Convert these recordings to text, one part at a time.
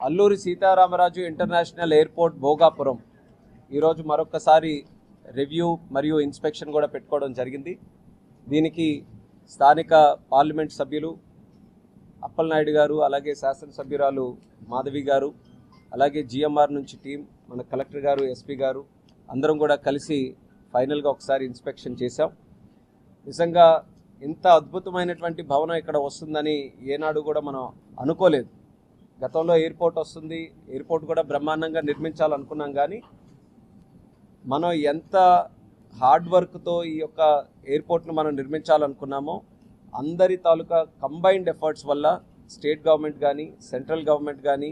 Alluri Sitaramaraju international airport Bhogapuram ఈరోజు మరొకసారి review మరియు ఇన్స్పెక్షన్ కూడా పెట్టుకోవడం జరిగింది. దీనికి స్థానిక పార్లమెంట్ సభ్యులు అప్పలనాయుడు గారు, అలాగే శాసనసభ్యురాలు మాధవి గారు, అలాగే జిఎంఆర్ నుంచి టీం, మన కలెక్టర్ గారు, ఎస్పీ గారు అందరం కూడా కలిసి ఫైనల్గా ఒకసారి ఇన్స్పెక్షన్ చేశాం. నిజంగా ఇంత అద్భుతమైనటువంటి భవనం ఇక్కడ వస్తుందని ఏనాడు కూడా మనం అనుకోలేదు. గతంలో ఎయిర్పోర్ట్ వస్తుంది, ఎయిర్పోర్ట్ కూడా బ్రహ్మాండంగా నిర్మించాలనుకున్నాం, కానీ మనం ఎంత హార్డ్ వర్క్తో ఈ యొక్క ఎయిర్పోర్ట్ను మనం నిర్మించాలనుకున్నామో అందరి తాలూకా కంబైన్డ్ ఎఫర్ట్స్ వల్ల స్టేట్ గవర్నమెంట్ కానీ, సెంట్రల్ గవర్నమెంట్ కానీ,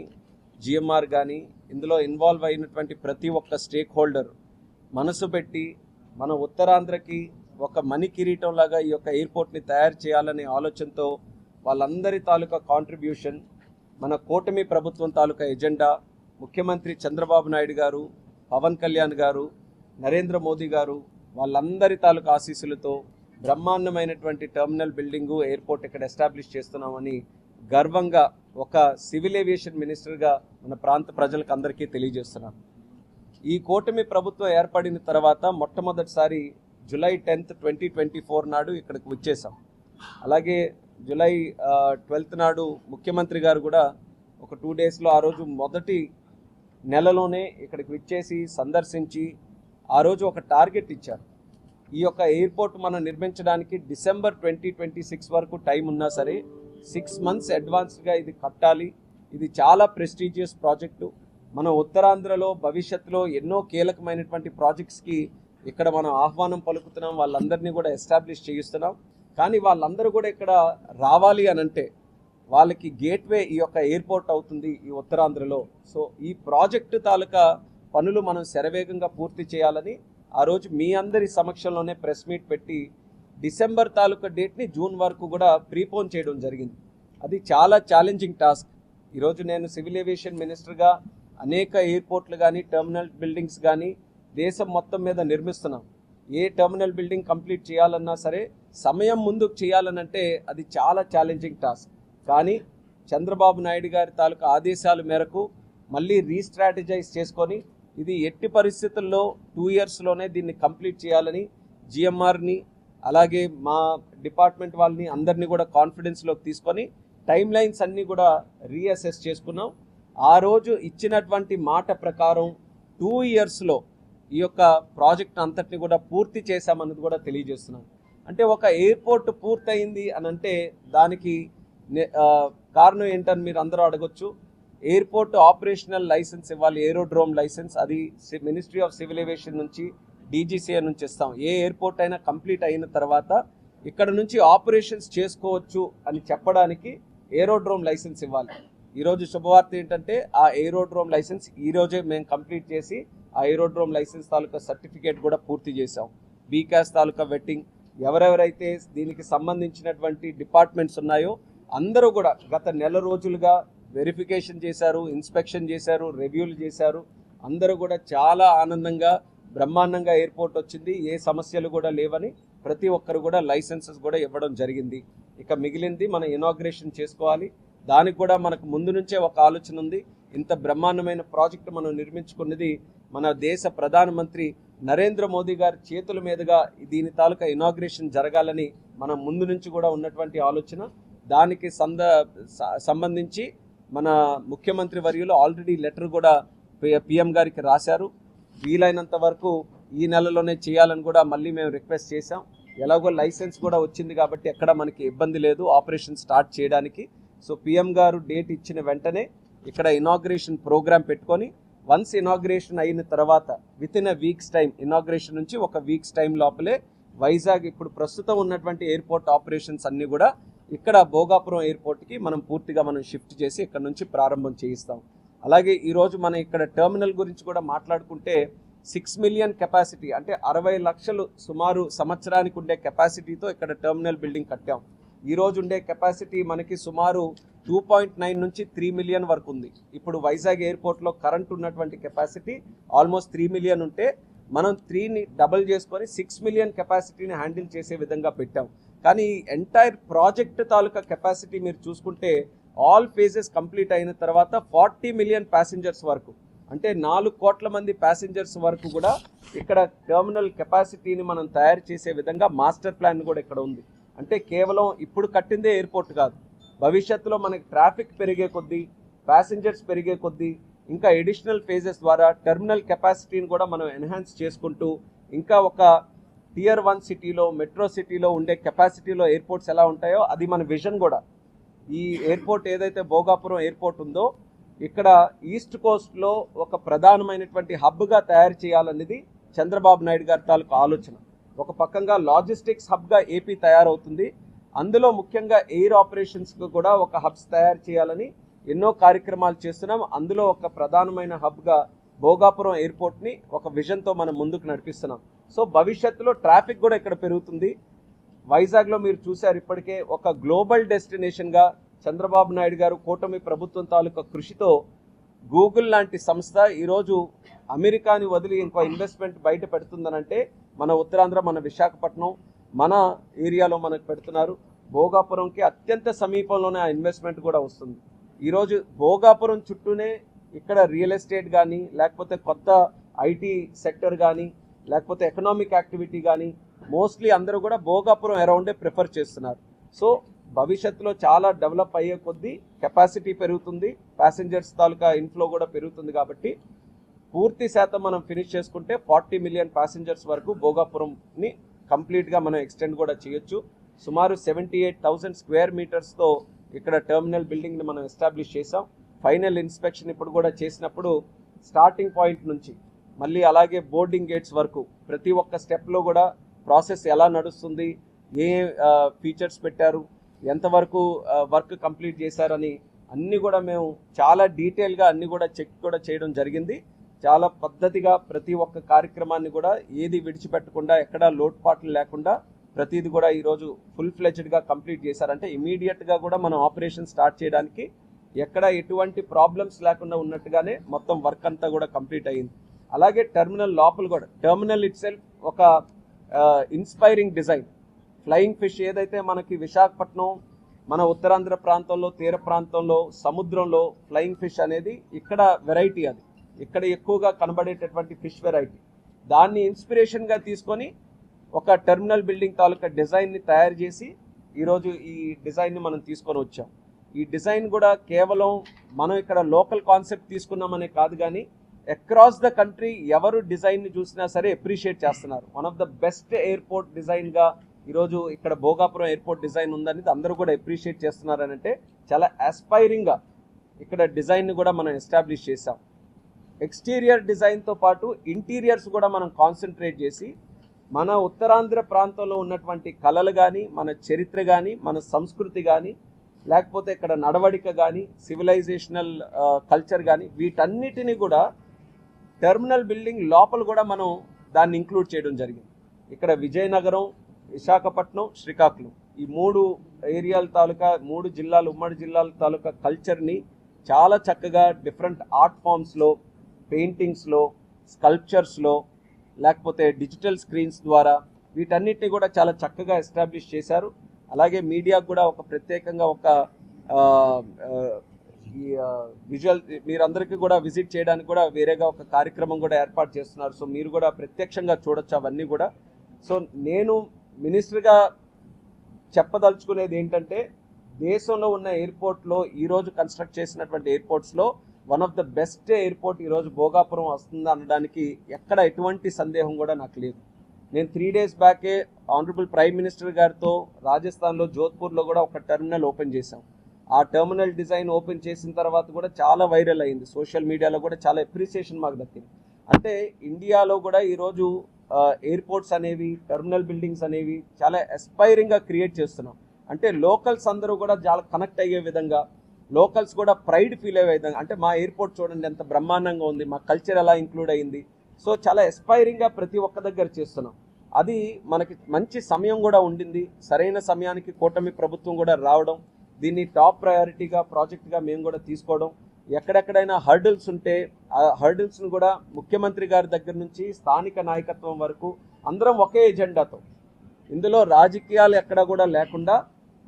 జిఎంఆర్ కానీ, ఇందులో ఇన్వాల్వ్ అయినటువంటి ప్రతి ఒక్క స్టేక్ హోల్డర్ మనసు పెట్టి మన ఉత్తరాంధ్రకి ఒక మణి కిరీటం లాగా ఈ యొక్క ఎయిర్పోర్ట్ని తయారు చేయాలనే ఆలోచనతో వాళ్ళందరి తాలూకా కాంట్రిబ్యూషన్, మన కూటమి ప్రభుత్వం తాలూకా ఎజెండా, ముఖ్యమంత్రి చంద్రబాబు నాయుడు గారు, పవన్ కళ్యాణ్ గారు, నరేంద్ర మోదీ గారు వాళ్ళందరి తాలూకా ఆశీస్సులతో బ్రహ్మాండమైనటువంటి టెర్మినల్ బిల్డింగు, ఎయిర్పోర్ట్ ఇక్కడ ఎస్టాబ్లిష్ చేస్తున్నామని గర్వంగా ఒక సివిల్ ఏవియేషన్ మినిస్టర్గా మన ప్రాంత ప్రజలకు అందరికీ తెలియజేస్తున్నాను. ఈ కూటమి ప్రభుత్వం ఏర్పడిన తర్వాత మొట్టమొదటిసారి జూలై 10, 2024 నాడు ఇక్కడికి వచ్చేసాం. అలాగే జూలై 12 నాడు ముఖ్యమంత్రి గారు కూడా ఒక 2 డేస్లో ఆ రోజు మొదటి నెలలోనే ఇక్కడికి వచ్చేసి సందర్శించి ఆ రోజు ఒక టార్గెట్ ఇచ్చారు. ఈ యొక్క ఎయిర్పోర్ట్ మనం నిర్మించడానికి డిసెంబర్ 2026 వరకు టైం ఉన్నా సరే 6 మంత్స్ అడ్వాన్స్గా ఇది కట్టాలి. ఇది చాలా ప్రెస్టీజియస్ ప్రాజెక్టు. మన ఉత్తరాంధ్రలో భవిష్యత్తులో ఎన్నో కీలకమైనటువంటి ప్రాజెక్ట్స్కి ఇక్కడ మనం ఆహ్వానం పలుకుతున్నాం, వాళ్ళందరినీ కూడా ఎస్టాబ్లిష్ చేయిస్తున్నాం. కానీ వాళ్ళందరూ కూడా ఇక్కడ రావాలి అని అంటే వాళ్ళకి గేట్వే ఈ యొక్క ఎయిర్పోర్ట్ అవుతుంది ఈ ఉత్తరాంధ్రలో. సో ఈ ప్రాజెక్టు తాలూకా పనులు మనం శరవేగంగా పూర్తి చేయాలని ఆ రోజు మీ అందరి సమక్షంలోనే ప్రెస్ మీట్ పెట్టి డిసెంబర్ తాలూకా డేట్ని జూన్ వరకు కూడా ప్రీపోన్ చేయడం జరిగింది. అది చాలా ఛాలెంజింగ్ టాస్క్. ఈరోజు నేను సివిల్ ఏవియేషన్ మినిస్టర్గా అనేక ఎయిర్పోర్ట్లు కానీ, టెర్మినల్ బిల్డింగ్స్ కానీ దేశం మొత్తం మీద నిర్మిస్తున్నాం. ఏ టెర్మినల్ బిల్డింగ్ కంప్లీట్ చేయాలన్నా సరే సమయం ముందుకు చేయాలనంటే అది చాలా ఛాలెంజింగ్ టాస్క్. కానీ చంద్రబాబు నాయుడు గారి తాలూకా ఆదేశాల మేరకు మళ్ళీ రీస్ట్రాటజైజ్ చేసుకొని ఇది ఎట్టి పరిస్థితుల్లో 2 ఇయర్స్లోనే దీన్ని కంప్లీట్ చేయాలని జిఎంఆర్ని, అలాగే మా డిపార్ట్మెంట్ వాళ్ళని అందరినీ కూడా కాన్ఫిడెన్స్లోకి తీసుకొని టైం లైన్స్ అన్నీ కూడా రీఅసెస్ చేసుకున్నాం. ఆ రోజు ఇచ్చినటువంటి మాట ప్రకారం 2 ఇయర్స్లో ఈ యొక్క ప్రాజెక్ట్ అంతటిని కూడా పూర్తి చేశామన్నది కూడా తెలియజేస్తున్నాం. అంటే ఒక ఎయిర్పోర్ట్ పూర్తయింది అని అంటే దానికి కారణం ఏంటని మీరు అందరూ అడగొచ్చు. ఎయిర్పోర్ట్ ఆపరేషనల్ లైసెన్స్ ఇవ్వాలి, ఏరోడ్రోమ్ లైసెన్స్. అది మినిస్ట్రీ ఆఫ్ సివిల్ ఏవియేషన్ నుంచి, డీజీసీఏ నుంచి ఇస్తాం. ఏ ఎయిర్పోర్ట్ అయినా కంప్లీట్ అయిన తర్వాత ఇక్కడ నుంచి ఆపరేషన్స్ చేసుకోవచ్చు అని చెప్పడానికి ఏరోడ్రోమ్ లైసెన్స్ ఇవ్వాలి. ఈరోజు శుభవార్త ఏంటంటే ఆ ఏరోడ్రోమ్ లైసెన్స్ ఈరోజే మేము కంప్లీట్ చేసి ఆ ఏరోడ్రోమ్ లైసెన్స్ తాలూకా సర్టిఫికేట్ కూడా పూర్తి చేసాం. బీకాస్ తాలూకా వెట్టింగ్, ఎవరెవరైతే దీనికి సంబంధించినటువంటి డిపార్ట్మెంట్స్ ఉన్నాయో అందరూ కూడా గత నెల రోజులుగా వెరిఫికేషన్ చేశారు, ఇన్స్పెక్షన్ చేశారు, రివ్యూలు చేశారు. అందరూ కూడా చాలా ఆనందంగా బ్రహ్మాండంగా ఎయిర్పోర్ట్ వచ్చింది, ఏ సమస్యలు కూడా లేవని ప్రతి ఒక్కరు కూడా లైసెన్సెస్ కూడా ఇవ్వడం జరిగింది. ఇక మిగిలింది మనం ఇనాగ్రేషన్ చేసుకోవాలి. దానికి కూడా మనకు ముందు నుంచే ఒక ఆలోచన ఉంది. ఇంత బ్రహ్మాండమైన ప్రాజెక్టు మనం నిర్మించుకున్నది మన దేశ ప్రధానమంత్రి నరేంద్ర మోదీ గారి చేతుల మీదుగా దీని తాలూకా ఇనాగ్రేషన్ జరగాలని మనం ముందు నుంచి కూడా ఉన్నటువంటి ఆలోచన. దానికి సంబంధించి మన ముఖ్యమంత్రి వర్యులు ఆల్రెడీ లెటర్ కూడా పిఎం గారికి రాశారు. వీలైనంత వరకు ఈ నెలలోనే చేయాలని కూడా మళ్ళీ మేము రిక్వెస్ట్ చేశాం. ఎలాగో లైసెన్స్ కూడా వచ్చింది కాబట్టి ఎక్కడ మనకి ఇబ్బంది లేదు ఆపరేషన్ స్టార్ట్ చేయడానికి. సో పిఎం గారు డేట్ ఇచ్చిన వెంటనే ఇక్కడ ఇనాగ్రేషన్ ప్రోగ్రామ్ పెట్టుకొని వన్స్ ఇనాగ్రేషన్ అయిన తర్వాత వితిన్ అ వీక్స్ టైం, ఇనాగ్రేషన్ నుంచి ఒక వీక్స్ టైం లోపలే వైజాగ్ ఇప్పుడు ప్రస్తుతం ఉన్నటువంటి ఎయిర్పోర్ట్ ఆపరేషన్స్ అన్నీ కూడా ఇక్కడ భోగాపురం ఎయిర్పోర్ట్కి మనం పూర్తిగా షిఫ్ట్ చేసి ఇక్కడ నుంచి ప్రారంభం చేయిస్తాం. అలాగే ఈరోజు మనం ఇక్కడ టెర్మినల్ గురించి కూడా మాట్లాడుకుంటే 6 మిలియన్ కెపాసిటీ, అంటే 60 లక్షలు సుమారు సంవత్సరానికి ఉండే కెపాసిటీతో ఇక్కడ టెర్మినల్ బిల్డింగ్ కట్టాం. ఈరోజు ఉండే కెపాసిటీ మనకి సుమారు 2.9 నుంచి 3 మిలియన్ వరకు ఉంది. ఇప్పుడు వైజాగ్ ఎయిర్పోర్ట్లో కరెంట్ ఉన్నటువంటి కెపాసిటీ ఆల్మోస్ట్ 3 మిలియన్ ఉంటే మనం 3ని డబుల్ చేసుకొని 6 మిలియన్ కెపాసిటీని హ్యాండిల్ చేసే విధంగా పెట్టాం. కానీ ఎంటైర్ ప్రాజెక్ట్ తాలూకా కెపాసిటీ మీరు చూసుకుంటే ఆల్ ఫేజెస్ కంప్లీట్ అయిన తర్వాత 40 మిలియన్ ప్యాసింజర్స్ వరకు, అంటే 4 కోట్ల మంది ప్యాసింజర్స్ వరకు కూడా ఇక్కడ టెర్మినల్ కెపాసిటీని మనం తయారు చేసే విధంగా మాస్టర్ ప్లాన్ కూడా ఇక్కడ ఉంది. అంటే కేవలం ఇప్పుడు కట్టిందే ఎయిర్పోర్ట్ కాదు, భవిష్యత్తులో మనకి ట్రాఫిక్ పెరిగే కొద్దీ, ప్యాసింజర్స్ పెరిగే కొద్దీ ఇంకా ఎడిషనల్ ఫేజెస్ ద్వారా టెర్మినల్ కెపాసిటీని కూడా మనం ఎన్హాన్స్ చేసుకుంటూ ఇంకా ఒక Tier 1 సిటీలో, మెట్రో సిటీలో ఉండే కెపాసిటీలో ఎయిర్పోర్ట్స్ ఎలా ఉంటాయో అది మన విజన్ కూడా. ఈ ఎయిర్పోర్ట్ ఏదైతే భోగాపురం ఎయిర్పోర్ట్ ఉందో ఇక్కడ ఈస్ట్ కోస్ట్లో ఒక ప్రధానమైనటువంటి హబ్గా తయారు చేయాలనేది చంద్రబాబు నాయుడు గారి తాలూకు ఆలోచన. ఒక పక్కంగా లాజిస్టిక్స్ హబ్గా ఏపీ తయారవుతుంది, అందులో ముఖ్యంగా ఎయిర్ ఆపరేషన్స్కి కూడా ఒక హబ్స్ తయారు చేయాలని ఎన్నో కార్యక్రమాలు చేస్తున్నాం. అందులో ఒక ప్రధానమైన హబ్గా భోగాపురం ఎయిర్పోర్ట్ని ఒక విజన్తో మనం ముందుకు నడిపిస్తున్నాం. సో భవిష్యత్తులో ట్రాఫిక్ కూడా ఇక్కడ పెరుగుతుంది. వైజాగ్లో మీరు చూశారు, ఇప్పటికే ఒక గ్లోబల్ డెస్టినేషన్గా చంద్రబాబు నాయుడు గారు కూటమి ప్రభుత్వం తాలూకా కృషితో గూగుల్ లాంటి సంస్థ ఈరోజు అమెరికాని వదిలి ఇంకో ఇన్వెస్ట్మెంట్ బయట పెడుతుందనంటే మన ఉత్తరాంధ్ర, మన విశాఖపట్నం, మన ఏరియాలో మనకు పెడుతున్నారు. భోగాపురంకి అత్యంత సమీపంలోనే ఆ ఇన్వెస్ట్మెంట్ కూడా వస్తుంది. ఈరోజు భోగాపురం చుట్టూనే ఇక్కడ రియల్ ఎస్టేట్ కానీ, లేకపోతే కొత్త ఐటీ సెక్టర్ కానీ, లేకపోతే ఎకనామిక్ యాక్టివిటీ కానీ మోస్ట్లీ అందరూ కూడా భోగాపురం అరౌండే ప్రిఫర్ చేస్తున్నారు. సో భవిష్యత్తులో చాలా డెవలప్ అయ్యే కొద్దీ కెపాసిటీ పెరుగుతుంది, ప్యాసింజర్స్ తాలూకా ఇన్ఫ్లో కూడా పెరుగుతుంది. కాబట్టి పూర్తి శాతం మనం ఫినిష్ చేసుకుంటే 40 మిలియన్ ప్యాసింజర్స్ వరకు భోగాపురంని కంప్లీట్గా మనం ఎక్స్టెండ్ కూడా చేయొచ్చు. సుమారు 78,000 స్క్వేర్ మీటర్స్తో ఇక్కడ టెర్మినల్ బిల్డింగ్ని మనం ఎస్టాబ్లిష్ చేసాం. ఫైనల్ ఇన్స్పెక్షన్ ఇప్పుడు కూడా చేసినప్పుడు స్టార్టింగ్ పాయింట్ నుంచి మళ్ళీ అలాగే బోర్డింగ్ గేట్స్ వరకు ప్రతి ఒక్క స్టెప్లో కూడా ప్రాసెస్ ఎలా నడుస్తుంది, ఏ ఫీచర్స్ పెట్టారు, ఎంతవరకు వర్క్ కంప్లీట్ చేశారని అన్నీ కూడా మేము చాలా డీటెయిల్గా అన్నీ కూడా చెక్ కూడా చేయడం జరిగింది. చాలా పద్ధతిగా ప్రతి ఒక్క కార్యక్రమాన్ని కూడా ఏది విడిచిపెట్టకుండా, ఎక్కడా లోటుపాట్లు లేకుండా ప్రతిది కూడా ఈరోజు ఫుల్ ఫ్లెజ్డ్గా కంప్లీట్ చేశారంటే ఇమీడియట్గా కూడా మనం ఆపరేషన్ స్టార్ట్ చేయడానికి ఎక్కడ ఎటువంటి ప్రాబ్లమ్స్ లేకుండా ఉన్నట్టుగానే మొత్తం వర్క్ అంతా కూడా కంప్లీట్ అయ్యింది. అలాగే టెర్మినల్ లోపల కూడా, టెర్మినల్ ఇట్ సెల్ఫ్ ఒక ఇన్స్పైరింగ్ డిజైన్. ఫ్లయింగ్ ఫిష్ ఏదైతే మనకి విశాఖపట్నం, మన ఉత్తరాంధ్ర ప్రాంతంలో, తీర ప్రాంతంలో, సముద్రంలో ఫ్లయింగ్ ఫిష్ అనేది ఇక్కడ వెరైటీ, అది ఇక్కడ ఎక్కువగా కనబడేటటువంటి ఫిష్ వెరైటీ. దాన్ని ఇన్స్పిరేషన్గా తీసుకొని ఒక టెర్మినల్ బిల్డింగ్ తాలూకా డిజైన్ని తయారు చేసి ఈరోజు ఈ డిజైన్ని మనం తీసుకొని వచ్చాం. ఈ డిజైన్ కూడా కేవలం మనం ఇక్కడ లోకల్ కాన్సెప్ట్ తీసుకున్నామనే కాదు, కానీ అక్రాస్ ద కంట్రీ ఎవరు డిజైన్ని చూసినా సరే అప్రిషియేట్ చేస్తున్నారు. One of the best airport డిజైన్గా ఈరోజు ఇక్కడ భోగాపురం ఎయిర్పోర్ట్ డిజైన్ ఉందనేది అందరూ కూడా అప్రిషియేట్ చేస్తున్నారని అంటే చాలా ఆస్పైరింగ్గా ఇక్కడ డిజైన్ని కూడా మనం ఎస్టాబ్లిష్ చేసాం. ఎక్స్టీరియర్ డిజైన్తో పాటు ఇంటీరియర్స్ కూడా మనం కాన్సన్ట్రేట్ చేసి మన ఉత్తరాంధ్ర ప్రాంతంలో ఉన్నటువంటి కళలు కానీ, మన చరిత్ర కానీ, మన సంస్కృతి కానీ, లేకపోతే ఇక్కడ నడవడిక కానీ, సివిలైజేషనల్ కల్చర్ కానీ, వీటన్నిటిని కూడా టెర్మినల్ బిల్డింగ్ లోపల కూడా మనం దాన్ని ఇంక్లూడ్ చేయడం జరిగింది. ఇక్కడ విజయనగరం, విశాఖపట్నం, శ్రీకాకుళం ఈ 3 ఏరియాల తాలూకా, 3 జిల్లాలు, ఉమ్మడి జిల్లాల తాలూకా కల్చర్ని చాలా చక్కగా డిఫరెంట్ ఆర్ట్ ఫామ్స్లో, పెయింటింగ్స్లో, స్కల్ప్చర్స్లో, లేకపోతే డిజిటల్ స్క్రీన్స్ ద్వారా వీటన్నిటిని కూడా చాలా చక్కగా ఎస్టాబ్లిష్ చేశారు. అలాగే మీడియాకు కూడా ఒక ప్రత్యేకంగా ఒక ఈ విజువల్ మీరందరికీ కూడా విజిట్ చేయడానికి కూడా వేరేగా ఒక కార్యక్రమం కూడా ఏర్పాటు చేస్తున్నారు. సో మీరు కూడా ప్రత్యక్షంగా చూడొచ్చు అవన్నీ కూడా. సో నేను మినిస్టర్గా చెప్పదలుచుకునేది ఏంటంటే, దేశంలో ఉన్న ఎయిర్పోర్ట్లో ఈరోజు కన్స్ట్రక్ట్ చేసినటువంటి ఎయిర్పోర్ట్స్లో one of the best airport ఈరోజు భోగాపురం వస్తుంది అనడానికి ఎక్కడ ఎటువంటి సందేహం కూడా నాకు లేదు. నేను 3 days బ్యాకే ఆనరబుల్ ప్రైమ్ మినిస్టర్ గారితో రాజస్థాన్లో జోధ్పూర్లో కూడా ఒక టెర్మినల్ ఓపెన్ చేశాం. ఆ టెర్మినల్ డిజైన్ ఓపెన్ చేసిన తర్వాత కూడా చాలా వైరల్ అయింది, సోషల్ మీడియాలో కూడా చాలా అప్రిసియేషన్ మాకు దక్కింది. అంటే ఇండియాలో కూడా ఈరోజు ఎయిర్పోర్ట్స్ అనేవి, టెర్మినల్ బిల్డింగ్స్ అనేవి చాలా ఎస్పైరింగ్గా క్రియేట్ చేస్తున్నాం. అంటే లోకల్స్ అందరూ కూడా చాలా కనెక్ట్ అయ్యే విధంగా, లోకల్స్ కూడా ప్రైడ్ ఫీల్ అయ్యే విధంగా, అంటే మా ఎయిర్పోర్ట్ చూడండి ఎంత బ్రహ్మాండంగా ఉంది, మా కల్చర్ ఎలా ఇంక్లూడ్ అయ్యింది. సో చాలా ఎస్పైరింగ్గా ప్రతి ఒక్క దగ్గర చేస్తున్నాం. అది మనకి మంచి సమయం కూడా ఉండింది, సరైన సమయానికి కూటమి ప్రభుత్వం కూడా రావడం, దీన్ని టాప్ ప్రయారిటీగా ప్రాజెక్ట్గా మేము కూడా తీసుకోవడం, ఎక్కడెక్కడైనా హర్డిల్స్ ఉంటే ఆ హర్డిల్స్ను కూడా ముఖ్యమంత్రి గారి దగ్గర నుంచి స్థానిక నాయకత్వం వరకు అందరం ఒకే ఎజెండాతో, ఇందులో రాజకీయాలు ఎక్కడ కూడా లేకుండా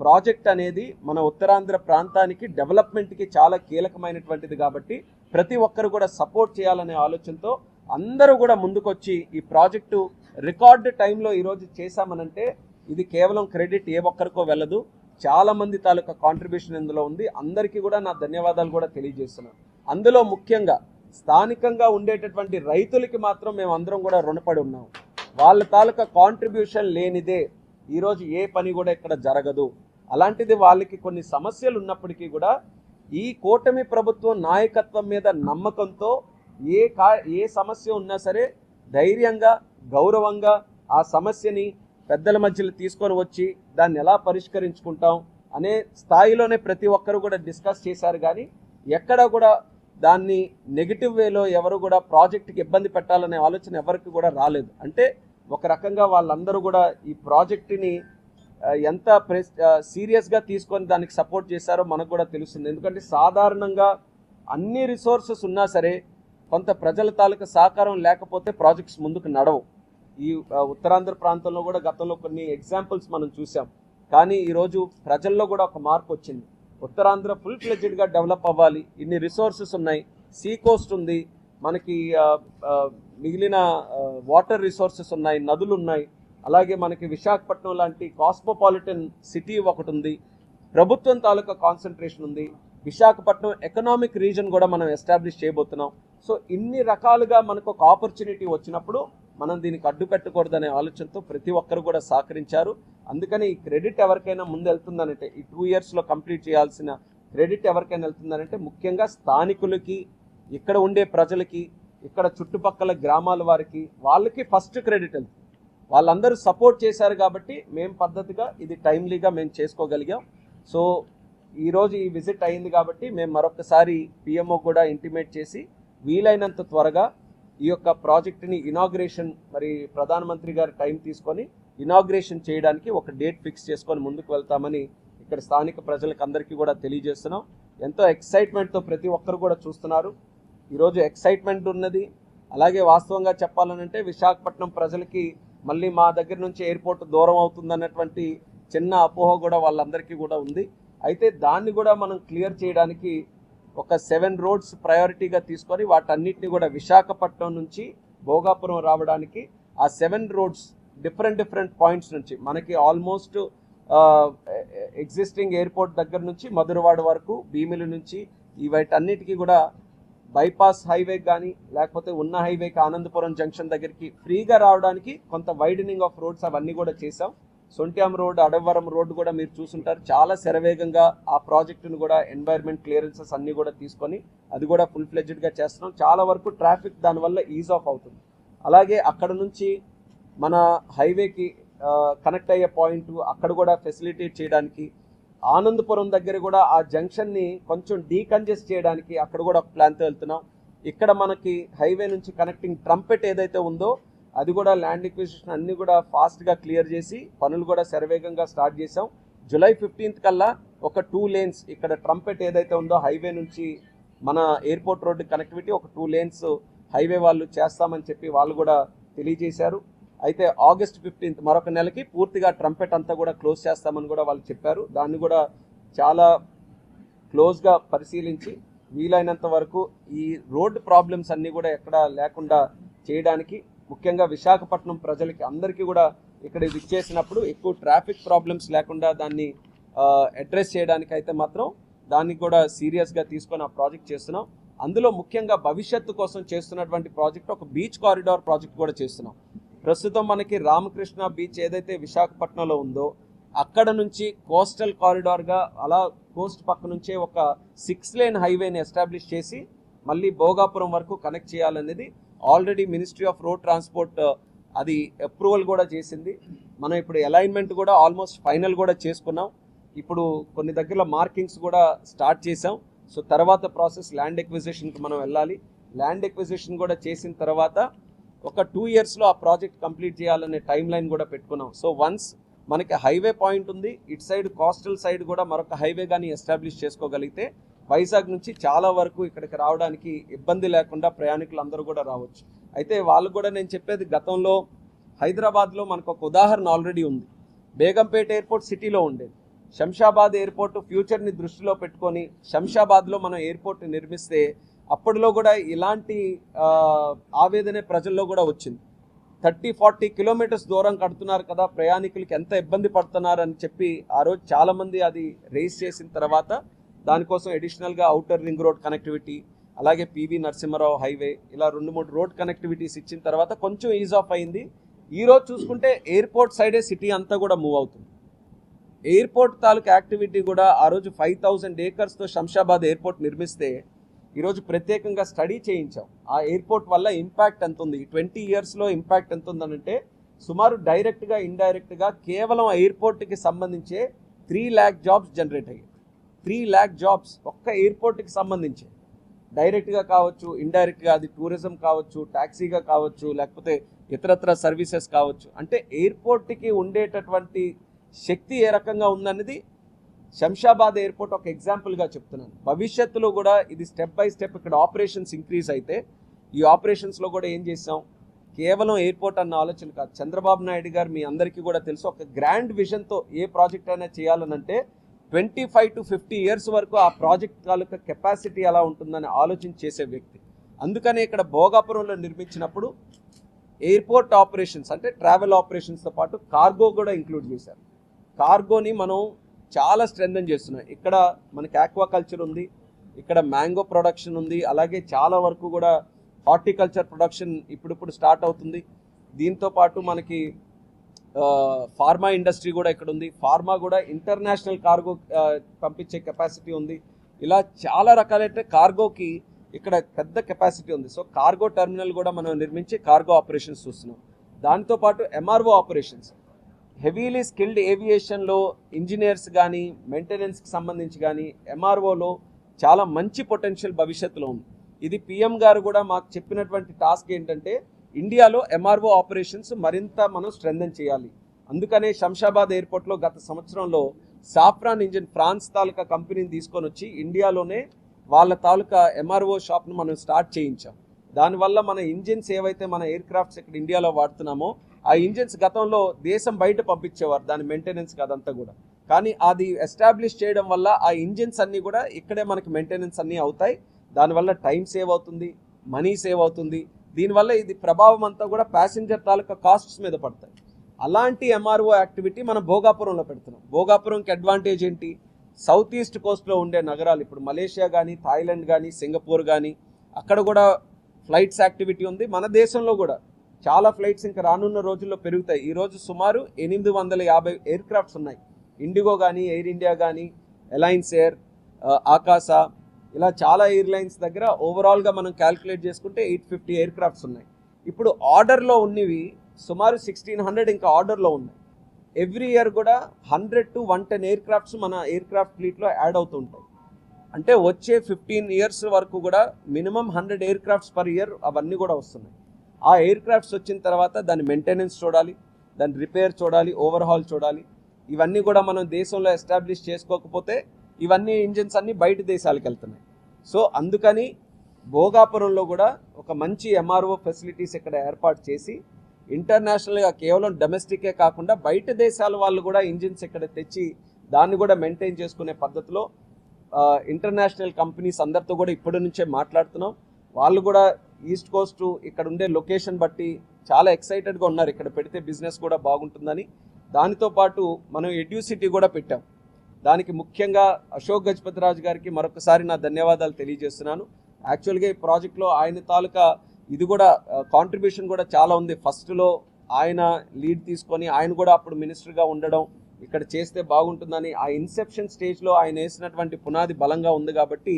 ప్రాజెక్ట్ అనేది మన ఉత్తరాంధ్ర ప్రాంతానికి డెవలప్మెంట్కి చాలా కీలకమైనటువంటిది కాబట్టి ప్రతి ఒక్కరు కూడా సపోర్ట్ చేయాలనే ఆలోచనతో అందరూ కూడా ముందుకొచ్చి ఈ ప్రాజెక్టు రికార్డు టైంలో ఈరోజు చేశామనంటే ఇది కేవలం క్రెడిట్ ఏ ఒక్కరికో వెళ్ళదు, చాలా మంది తాలూకా కాంట్రిబ్యూషన్ ఇందులో ఉంది. అందరికీ కూడా నా ధన్యవాదాలు కూడా తెలియజేస్తున్నాను. అందులో ముఖ్యంగా స్థానికంగా ఉండేటటువంటి రైతులకి మాత్రం మేము అందరం కూడా రుణపడి ఉన్నాం. వాళ్ళ తాలూకా కాంట్రిబ్యూషన్ లేనిదే ఈరోజు ఏ పని కూడా ఇక్కడ జరగదు. అలాంటిది వాళ్ళకి కొన్ని సమస్యలు ఉన్నప్పటికీ కూడా ఈ కూటమి ప్రభుత్వం నాయకత్వం మీద నమ్మకంతో ఏ సమస్య ఉన్నా సరే ధైర్యంగా గౌరవంగా ఆ సమస్యని పెద్దల మధ్యలో తీసుకొని వచ్చి దాన్ని ఎలా పరిష్కరించుకుంటాం అనే స్థాయిలోనే ప్రతి ఒక్కరు కూడా డిస్కస్ చేశారు. కానీ ఎక్కడ కూడా దాన్ని నెగిటివ్ వేలో ఎవరు కూడా ప్రాజెక్ట్కి ఇబ్బంది పెట్టాలనే ఆలోచన ఎవరికి కూడా రాలేదు. అంటే ఒక రకంగా వాళ్ళందరూ కూడా ఈ ప్రాజెక్టుని ఎంత సీరియస్గా తీసుకొని దానికి సపోర్ట్ చేశారో మనకు కూడా తెలుస్తుంది. ఎందుకంటే సాధారణంగా అన్ని రిసోర్సెస్ ఉన్నా సరే కొంత ప్రజల తాలూకా సహకారం లేకపోతే ప్రాజెక్ట్స్ ముందుకు నడవు. ఈ ఉత్తరాంధ్ర ప్రాంతంలో కూడా గతంలో కొన్ని ఎగ్జాంపుల్స్ మనం చూసాం. కానీ ఈరోజు ప్రజల్లో కూడా ఒక మార్పు వచ్చింది. ఉత్తరాంధ్ర ఫుల్ ఫ్లెడ్జ్డ్గా డెవలప్ అవ్వాలి, ఇన్ని రిసోర్సెస్ ఉన్నాయి, సీ కోస్ట్ ఉంది, మనకి మిగిలిన వాటర్ రిసోర్సెస్ ఉన్నాయి, నదులు ఉన్నాయి, అలాగే మనకి విశాఖపట్నం లాంటి కాస్మోపాలిటన్ సిటీ ఒకటి ఉంది, ప్రభుత్వం తాలూకా కాన్సన్ట్రేషన్ ఉంది, విశాఖపట్నం ఎకనామిక్ రీజన్ కూడా మనం ఎస్టాబ్లిష్ చేయబోతున్నాం. సో ఇన్ని రకాలుగా మనకు ఒక ఆపర్చునిటీ వచ్చినప్పుడు మనం దీనికి అడ్డు పెట్టకూడదనే ఆలోచనతో ప్రతి ఒక్కరు కూడా సహకరించారు. అందుకని ఈ క్రెడిట్ ఎవరికైనా ముందు వెళ్తుందనంటే ఈ 2 yearsలో కంప్లీట్ చేయాల్సిన క్రెడిట్ ఎవరికైనా వెళ్తుందనంటే ముఖ్యంగా స్థానికులకి, ఇక్కడ ఉండే ప్రజలకి, ఇక్కడ చుట్టుపక్కల గ్రామాల వారికి, వాళ్ళకి ఫస్ట్ క్రెడిట్ వెళ్తుంది. వాళ్ళందరూ సపోర్ట్ చేశారు కాబట్టి మేము పద్ధతిగా ఇది టైమ్లీగా మేము చేసుకోగలిగాం. సో ఈరోజు ఈ విజిట్ అయింది కాబట్టి మేము మరొకసారి పిఎంఓ కూడా ఇంటిమేట్ చేసి వీలైనంత త్వరగా ఈ యొక్క ప్రాజెక్టుని ఇనాగ్రేషన్, మరి ప్రధానమంత్రి గారు టైం తీసుకొని ఇనాగ్రేషన్ చేయడానికి ఒక డేట్ ఫిక్స్ చేసుకొని ముందుకు వెళ్తామని ఇక్కడ స్థానిక ప్రజలకు అందరికీ కూడా తెలియజేస్తున్నాం. ఎంతో ఎక్సైట్మెంట్తో ప్రతి ఒక్కరు కూడా చూస్తున్నారు. ఈరోజు ఎక్సైట్మెంట్ ఉన్నది. అలాగే వాస్తవంగా చెప్పాలనంటే విశాఖపట్నం ప్రజలకి మళ్ళీ మా దగ్గర నుంచి ఎయిర్పోర్ట్ దూరం అవుతుందన్నటువంటి చిన్న అపోహ కూడా వాళ్ళందరికీ కూడా ఉంది. అయితే దాన్ని కూడా మనం క్లియర్ చేయడానికి ఒక 7 roads ప్రయారిటీగా తీసుకొని వాటన్నిటిని కూడా విశాఖపట్నం నుంచి భోగాపురం రావడానికి ఆ 7 roads డిఫరెంట్ పాయింట్స్ నుంచి మనకి ఆల్మోస్ట్ ఎగ్జిస్టింగ్ ఎయిర్పోర్ట్ దగ్గర నుంచి మధురవాడ వరకు, భీమిలి నుంచి వీటన్నిటికీ కూడా బైపాస్ హైవే కానీ లేకపోతే ఉన్న హైవేకి ఆనందపురం జంక్షన్ దగ్గరికి ఫ్రీగా రావడానికి కొంత వైడనింగ్ ఆఫ్ రోడ్స్ అవన్నీ కూడా చేసాం. సొంట్యాం రోడ్, అడవరం రోడ్డు కూడా మీరు చూసుంటారు. చాలా శరవేగంగా ఆ ప్రాజెక్టును కూడా ఎన్వైర్న్మెంట్ క్లియరెన్సెస్ అన్నీ కూడా తీసుకొని అది కూడా ఫుల్ ఫ్లెడ్జ్డ్గా చేస్తున్నాం. చాలా వరకు ట్రాఫిక్ దానివల్ల ఈజ్ ఆఫ్ అవుతుంది. అలాగే అక్కడ నుంచి మన హైవేకి కనెక్ట్ అయ్యే పాయింట్ అక్కడ కూడా ఫెసిలిటేట్ చేయడానికి, ఆనందపురం దగ్గర కూడా ఆ జంక్షన్ని కొంచెం డీకంజెస్ట్ చేయడానికి అక్కడ కూడా ఒక ప్లాన్తో వెళ్తున్నాం. ఇక్కడ మనకి హైవే నుంచి కనెక్టింగ్ ట్రంపెట్ ఏదైతే ఉందో అది కూడా ల్యాండ్ ఎక్విజిషన్ అన్నీ కూడా ఫాస్ట్గా క్లియర్ చేసి పనులు కూడా శరవేగంగా స్టార్ట్ చేసాం. జూలై 15th కల్లా ఒక 2 lanes ఇక్కడ ట్రంపెట్ ఏదైతే ఉందో హైవే నుంచి మన ఎయిర్పోర్ట్ రోడ్డు కనెక్టివిటీ ఒక 2 lanes హైవే వాళ్ళు చేస్తామని చెప్పి వాళ్ళు కూడా తెలియజేశారు. అయితే August 15th మరొక నెలకి పూర్తిగా ట్రంపెట్ అంతా కూడా క్లోజ్ చేస్తామని కూడా వాళ్ళు చెప్పారు. దాన్ని కూడా చాలా క్లోజ్గా పరిశీలించి వీలైనంత వరకు ఈ రోడ్డు ప్రాబ్లమ్స్ అన్నీ కూడా ఎక్కడ లేకుండా చేయడానికి, ముఖ్యంగా విశాఖపట్నం ప్రజలకి అందరికీ కూడా ఇక్కడ ఇచ్చేసినప్పుడు ఎక్కువ ట్రాఫిక్ ప్రాబ్లమ్స్ లేకుండా దాన్ని అడ్రస్ చేయడానికి అయితే మాత్రం దాన్ని కూడా సీరియస్గా తీసుకొని ఆ ప్రాజెక్ట్ చేస్తున్నాం. అందులో ముఖ్యంగా భవిష్యత్తు కోసం చేస్తున్నటువంటి ప్రాజెక్ట్ ఒక బీచ్ కారిడార్ ప్రాజెక్ట్ కూడా చేస్తున్నాం. ప్రస్తుతం మనకి రామకృష్ణ బీచ్ ఏదైతే విశాఖపట్నంలో ఉందో అక్కడ నుంచి కోస్టల్ కారిడార్గా అలా కోస్ట్ పక్క నుంచే ఒక 6 lane హైవేని ఎస్టాబ్లిష్ చేసి మళ్ళీ భోగాపురం వరకు కనెక్ట్ చేయాలనేది already ministry of road transport అది అప్రూవల్ కూడా చేసింది. మనం ఇప్పుడు అలైన్మెంట్ కూడా ఆల్మోస్ట్ ఫైనల్ కూడా చేసుకున్నాం. ఇప్పుడు కొన్ని దగ్గర మార్కింగ్స్ కూడా స్టార్ట్ చేసాం. సో తర్వాత ప్రాసెస్ ల్యాండ్ ఎక్విజిషన్కి మనం వెళ్ళాలి. ల్యాండ్ ఎక్విజిషన్ కూడా చేసిన తర్వాత ఒక 2 yearsలో ఆ ప్రాజెక్ట్ కంప్లీట్ చేయాలనే టైం లైన్ కూడా పెట్టుకున్నాం. సో వన్స్ మనకి హైవే పాయింట్ ఉంది, ఇటు సైడ్ కోస్టల్ సైడ్ కూడా మరొక హైవే కానీ ఎస్టాబ్లిష్ చేసుకోగలిగితే వైజాగ్ నుంచి చాలా వరకు ఇక్కడికి రావడానికి ఇబ్బంది లేకుండా ప్రయాణికులు అందరూ కూడా రావచ్చు. అయితే వాళ్ళు కూడా నేను చెప్పేది, గతంలో హైదరాబాద్లో మనకు ఒక ఉదాహరణ ఆల్రెడీ ఉంది. బేగంపేట ఎయిర్పోర్ట్ సిటీలో ఉండేది, శంషాబాద్ ఎయిర్పోర్ట్ ఫ్యూచర్ని దృష్టిలో పెట్టుకొని శంషాబాద్లో మనం ఎయిర్పోర్ట్ నిర్మిస్తే అప్పటిలో కూడా ఇలాంటి ఆవేదన ప్రజల్లో కూడా వచ్చింది. 30-40 కిలోమీటర్స్ దూరం కడుతున్నారు కదా, ప్రయాణికులకి ఎంత ఇబ్బంది పడుతున్నారు అని చెప్పి ఆ రోజు చాలామంది అది రేస్ చేసిన తర్వాత దానికోసం అడిషనల్గా ఔటర్ రింగ్ రోడ్ కనెక్టివిటీ, అలాగే పివి నరసింహారావు హైవే, ఇలా 2-3 రోడ్ కనెక్టివిటీస్ ఇచ్చిన తర్వాత కొంచెం ఈజ్ ఆఫ్ అయింది. ఈరోజు చూసుకుంటే ఎయిర్పోర్ట్ సైడే సిటీ అంతా కూడా మూవ్ అవుతుంది. ఎయిర్పోర్ట్ తాలూకు యాక్టివిటీ కూడా ఆ రోజు 5000 ఏకర్స్తో శంషాబాద్ ఎయిర్పోర్ట్ నిర్మిస్తే ఈరోజు ప్రత్యేకంగా స్టడీ చేయించాం. ఆ ఎయిర్పోర్ట్ వల్ల ఇంపాక్ట్ ఎంత ఉంది, 20 ఇయర్స్లో ఇంపాక్ట్ ఎంత ఉందనంటే సుమారు డైరెక్ట్గా ఇండైరెక్ట్గా కేవలం ఎయిర్పోర్ట్కి సంబంధించే 3 lakh జాబ్స్ జనరేట్ అయ్యాయి. 3 lakh జాబ్స్ ఒక్క ఎయిర్పోర్ట్కి సంబంధించి, డైరెక్ట్గా కావచ్చు, ఇండైరెక్ట్గా, అది టూరిజం కావచ్చు, ట్యాక్సీగా కావచ్చు, లేకపోతే ఇతరత్ర సర్వీసెస్ కావచ్చు. అంటే ఎయిర్పోర్ట్కి ఉండేటటువంటి శక్తి ఏ రకంగా ఉందన్నది శంషాబాద్ ఎయిర్పోర్ట్ ఒక ఎగ్జాంపుల్గా చెప్తున్నాను. భవిష్యత్తులో కూడా ఇది స్టెప్ బై స్టెప్ ఇక్కడ ఆపరేషన్స్ ఇంక్రీజ్ అయితే ఈ ఆపరేషన్స్లో కూడా ఏం చేసాం, కేవలం ఎయిర్పోర్ట్ అన్న ఆలోచన కాదు. చంద్రబాబు నాయుడు గారు మీ అందరికీ కూడా తెలుసు, ఒక గ్రాండ్ విజన్తో ఏ ప్రాజెక్ట్ అయినా చేయాలనంటే 25 to 50 ఇయర్స్ వరకు ఆ ప్రాజెక్ట్ తాలూకా కెపాసిటీ ఎలా ఉంటుందని ఆలోచన చేసే వ్యక్తి. అందుకనే ఇక్కడ భోగాపురంలో నిర్మించినప్పుడు ఎయిర్పోర్ట్ ఆపరేషన్స్ అంటే ట్రావెల్ ఆపరేషన్స్తో పాటు కార్గో కూడా ఇంక్లూడ్ చేశారు. కార్గోని మనం చాలా స్ట్రెంథన్ చేస్తున్నాం. ఇక్కడ మనకి ఆక్వాకల్చర్ ఉంది, ఇక్కడ మ్యాంగో ప్రొడక్షన్ ఉంది, అలాగే చాలా వరకు కూడా హార్టికల్చర్ ప్రొడక్షన్ ఇప్పుడు స్టార్ట్ అవుతుంది. దీంతో పాటు మనకి ఫార్మా ఇండస్ట్రీ కూడా ఇక్కడ ఉంది. ఫార్మా కూడా ఇంటర్నేషనల్ కార్గో పంపించే కెపాసిటీ ఉంది. ఇలా చాలా రకాలైతే కార్గోకి ఇక్కడ పెద్ద కెపాసిటీ ఉంది. సో కార్గో టెర్మినల్ కూడా మనం నిర్మించి కార్గో ఆపరేషన్స్ చూస్తున్నాం. దాంతోపాటు ఎంఆర్ఓ ఆపరేషన్స్, హెవీలీ స్కిల్డ్ ఏవియేషన్లో ఇంజనీర్స్ కానీ మెయింటెనెన్స్కి సంబంధించి కానీ ఎంఆర్ఓలో చాలా మంచి పొటెన్షియల్ భవిష్యత్తులో ఉంది. ఇది పిఎం గారు కూడా మాకు చెప్పినటువంటి టాస్క్ ఏంటంటే ఇండియాలో ఎంఆర్ఓ ఆపరేషన్స్ మరింత మనం స్ట్రెంథన్ చేయాలి. అందుకనే శంషాబాద్ ఎయిర్పోర్ట్లో గత సంవత్సరంలో సాఫ్రాన్ ఇంజిన్ ఫ్రాన్స్ తాలూకా కంపెనీని తీసుకొని వచ్చి ఇండియాలోనే వాళ్ళ తాలూకా ఎంఆర్ఓ షాప్ను మనం స్టార్ట్ చేయించాం. దానివల్ల మన ఇంజిన్స్ ఏవైతే మన ఎయిర్ క్రాఫ్ట్స్ ఇక్కడ ఇండియాలో వాడుతున్నామో ఆ ఇంజిన్స్ గతంలో దేశం బయట పంపించేవారు, దాని మెయింటెనెన్స్ అదంతా కూడా. కానీ అది ఎస్టాబ్లిష్ చేయడం వల్ల ఆ ఇంజిన్స్ అన్నీ కూడా ఇక్కడే మనకి మెయింటెనెన్స్ అన్నీ అవుతాయి. దానివల్ల టైం సేవ్ అవుతుంది, మనీ సేవ్ అవుతుంది. దీనివల్ల ఇది ప్రభావం అంతా కూడా ప్యాసింజర్ తాలూకా కాస్ట్స్ మీద పడతాయి. అలాంటి ఎంఆర్ఓ యాక్టివిటీ మనం భోగాపురంలో పెడుతున్నాం. భోగాపురంకి అడ్వాంటేజ్ ఏంటి, సౌత్ ఈస్ట్ కోస్ట్లో ఉండే నగరాలు, ఇప్పుడు మలేషియా కానీ, థాయిలాండ్ కానీ, సింగపూర్ కానీ, అక్కడ కూడా ఫ్లైట్స్ యాక్టివిటీ ఉంది. మన దేశంలో కూడా చాలా ఫ్లైట్స్ ఇంకా రానున్న రోజుల్లో పెరుగుతాయి. ఈరోజు సుమారు 850 ఎయిర్ క్రాఫ్ట్స్ ఉన్నాయి. ఇండిగో కానీ, ఎయిర్ ఇండియా కానీ, అలయన్స్ ఎయిర్, ఆకాశ, ఇలా చాలా ఎయిర్లైన్స్ దగ్గర ఓవరాల్గా మనం క్యాల్కులేట్ చేసుకుంటే 850 ఎయిర్ క్రాఫ్ట్స్ ఉన్నాయి. ఇప్పుడు ఆర్డర్లో ఉన్నవి సుమారు 1600 ఇంకా ఆర్డర్లో ఉన్నాయి. ఎవ్రీ ఇయర్ కూడా 100 to 110 ఎయిర్ క్రాఫ్ట్స్ మన ఎయిర్ క్రాఫ్ట్ ఫ్లీట్లో యాడ్ అవుతూ ఉంటాయి. అంటే వచ్చే 15 ఇయర్స్ వరకు కూడా minimum 100 air crafts per year అవన్నీ కూడా వస్తున్నాయి. ఆ ఎయిర్ క్రాఫ్ట్స్ వచ్చిన తర్వాత దాని మెయింటెనెన్స్ చూడాలి, దాని రిపేర్ చూడాలి, ఓవర్హాల్ చూడాలి. ఇవన్నీ కూడా మనం దేశంలో ఎస్టాబ్లిష్ చేసుకోకపోతే ఇవన్నీ ఇంజిన్స్ అన్నీ బయట దేశాలకు వెళ్తున్నాయి. సో అందుకని భోగాపురంలో కూడా ఒక మంచి ఎంఆర్ఓ ఫెసిలిటీస్ ఇక్కడ ఏర్పాటు చేసి ఇంటర్నేషనల్గా కేవలం డొమెస్టికే కాకుండా బయట దేశాల వాళ్ళు కూడా ఇంజిన్స్ ఇక్కడ తెచ్చి దాన్ని కూడా మెయింటైన్ చేసుకునే పద్ధతిలో ఇంటర్నేషనల్ కంపెనీస్ అందరితో కూడా ఇప్పటి నుంచే మాట్లాడుతున్నాం. వాళ్ళు కూడా ఈస్ట్ కోస్ట్ ఇక్కడ ఉండే లొకేషన్ బట్టి చాలా ఎక్సైటెడ్గా ఉన్నారు, ఇక్కడ పెడితే బిజినెస్ కూడా బాగుంటుందని. దానితో పాటు మనం ఎడ్యూసిటీ కూడా పెట్టాం. దానికి ముఖ్యంగా అశోక్ గజపతిరాజు గారికి మరొకసారి నా ధన్యవాదాలు తెలియజేస్తున్నాను. యాక్చువల్గా ఈ ప్రాజెక్ట్లో ఆయన తాలూకా ఇది కూడా కాంట్రిబ్యూషన్ కూడా చాలా ఉంది. ఫస్ట్లో ఆయన లీడ్ తీసుకొని ఆయన కూడా అప్పుడు మినిస్టర్గా ఉండడం, ఇక్కడ చేస్తే బాగుంటుందని ఆ ఇన్సెప్షన్ స్టేజ్లో ఆయన వేసినటువంటి పునాది బలంగా ఉంది కాబట్టి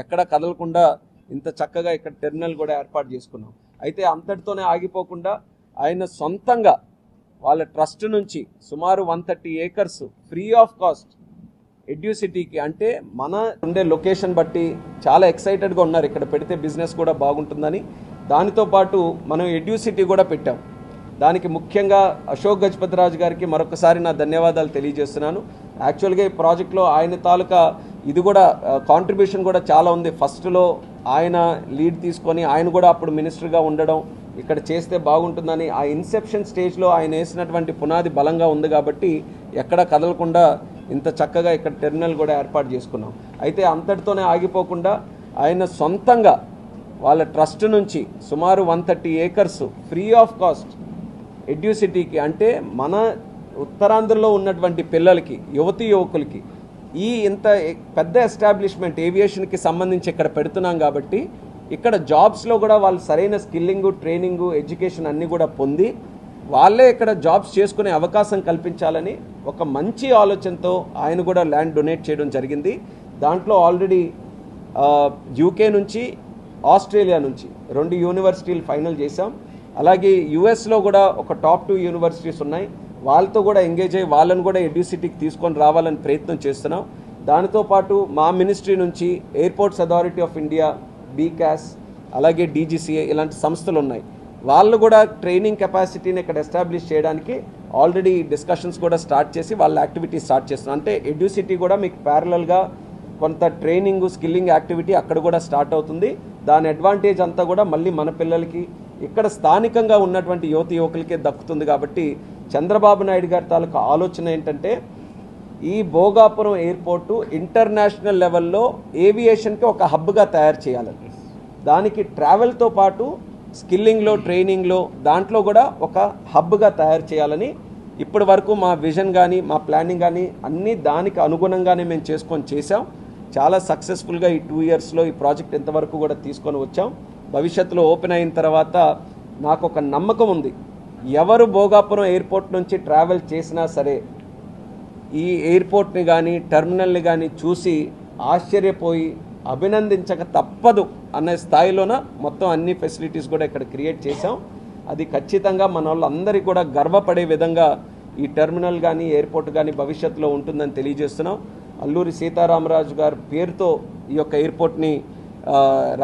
ఎక్కడ కదలకుండా ఇంత చక్కగా ఇక్కడ టెర్మినల్ కూడా ఏర్పాటు చేసుకున్నాం. అయితే అంతటితోనే ఆగిపోకుండా ఆయన సొంతంగా వాళ్ళ ట్రస్ట్ నుంచి సుమారు 130 ఏకర్స్ ఫ్రీ ఆఫ్ కాస్ట్ ఎడ్యూసిటీకి, అంటే మన ఉండే లొకేషన్ బట్టి చాలా ఎక్సైటెడ్గా ఉన్నారు, ఇక్కడ పెడితే బిజినెస్ కూడా బాగుంటుందని. దానితో పాటు మనం ఎడ్యూసిటీ కూడా పెట్టాం. దానికి ముఖ్యంగా అశోక్ గజపతిరాజు గారికి మరొకసారి నా ధన్యవాదాలు తెలియజేస్తున్నాను. యాక్చువల్గా ఈ ప్రాజెక్ట్లో ఆయన తాలూకా ఇది కూడా కాంట్రిబ్యూషన్ కూడా చాలా ఉంది. ఫస్ట్లో ఆయన లీడ్ తీసుకొని ఆయన కూడా అప్పుడు మినిస్టర్గా ఉండడం, ఇక్కడ చేస్తే బాగుంటుందని ఆ ఇన్సెప్షన్ స్టేజ్లో ఆయన వేసినటువంటి పునాది బలంగా ఉంది కాబట్టి ఎక్కడ కదలకుండా ఇంత చక్కగా ఇక్కడ టెర్మినల్ కూడా ఏర్పాటు చేసుకున్నాం. అయితే అంతటితోనే ఆగిపోకుండా ఆయన సొంతంగా వాళ్ళ ట్రస్ట్ నుంచి సుమారు 130 ఏకర్స్ ఫ్రీ ఆఫ్ కాస్ట్ ఎడ్యూసిటీకి, అంటే మన ఉత్తరాంధ్రలో ఉన్నటువంటి పిల్లలకి, యువతీ యువకులకి ఇంత పెద్ద ఎస్టాబ్లిష్మెంట్ ఏవియేషన్కి సంబంధించి ఇక్కడ పెడుతున్నాం కాబట్టి ఇక్కడ జాబ్స్లో కూడా వాళ్ళు సరైన స్కిల్లింగు, ట్రైనింగు, ఎడ్యుకేషన్ అన్నీ కూడా పొంది వాళ్ళే ఇక్కడ జాబ్స్ చేసుకునే అవకాశం కల్పించాలని ఒక మంచి ఆలోచనతో ఆయన కూడా ల్యాండ్ డొనేట్ చేయడం జరిగింది. దాంట్లో ఆల్రెడీ యూకే నుంచి, ఆస్ట్రేలియా నుంచి 2 యూనివర్సిటీలు ఫైనల్ చేశాం. అలాగే యుఎస్లో కూడా ఒక టాప్ 2 యూనివర్సిటీస్ ఉన్నాయి. వాళ్ళతో కూడా ఎంగేజ్ అయ్యి వాళ్ళని కూడా ఎడ్యూసిటీకి తీసుకొని రావాలని ప్రయత్నం చేస్తున్నాం. దానితో పాటు మా మినిస్ట్రీ నుంచి airports authority of India, because, అలాగే డీజీసీఏ ఇలాంటి సంస్థలు ఉన్నాయి. వాళ్ళు కూడా ట్రైనింగ్ కెపాసిటీని ఇక్కడ ఎస్టాబ్లిష్ చేయడానికి ఆల్రెడీ డిస్కషన్స్ కూడా స్టార్ట్ చేసి వాళ్ళ యాక్టివిటీ స్టార్ట్ చేస్తున్నాం. అంటే ఎడ్యూసిటీ కూడా మీకు ప్యారలల్గా కొంత ట్రైనింగ్, స్కిల్లింగ్ యాక్టివిటీ అక్కడ కూడా స్టార్ట్ అవుతుంది. దాని అడ్వాంటేజ్ అంతా కూడా మళ్ళీ మన పిల్లలకి, ఇక్కడ స్థానికంగా ఉన్నటువంటి యువతి యువకులకే దక్కుతుంది. కాబట్టి చంద్రబాబు నాయుడు గారి తాలూకు ఆలోచన ఏంటంటే ఈ భోగాపురం ఎయిర్పోర్టు ఇంటర్నేషనల్ లెవెల్లో ఏవియేషన్కి ఒక హబ్గా తయారు చేయాలని, దానికి ట్రావెల్తో పాటు స్కిల్లింగ్లో, ట్రైనింగ్లో దాంట్లో కూడా ఒక హబ్గా తయారు చేయాలని ఇప్పటి వరకు మా విజన్ కానీ, మా ప్లానింగ్ కానీ అన్నీ దానికి అనుగుణంగానే మేము చేసాం. చాలా సక్సెస్ఫుల్గా ఈ 2 ఇయర్స్లో ఈ ప్రాజెక్ట్ ఎంతవరకు కూడా తీసుకొని వచ్చాం. భవిష్యత్తులో ఓపెన్ అయిన తర్వాత నాకు ఒక నమ్మకం ఉంది, ఎవరు భోగాపురం ఎయిర్పోర్ట్ నుంచి ట్రావెల్ చేసినా సరే ఈ ఎయిర్పోర్ట్ని కానీ, టెర్మినల్ని కానీ చూసి ఆశ్చర్యపోయి అభినందించక తప్పదు అనే స్థాయిలోన మొత్తం అన్ని ఫెసిలిటీస్ కూడా ఇక్కడ క్రియేట్ చేశాం. అది ఖచ్చితంగా మన వాళ్ళందరికీ కూడా గర్వపడే విధంగా ఈ టెర్మినల్ కానీ, ఎయిర్పోర్ట్ కానీ భవిష్యత్తులో ఉంటుందని తెలియజేస్తున్నాం. అల్లూరి సీతారామరాజు గారి పేరుతో ఈ యొక్క ఎయిర్పోర్ట్ని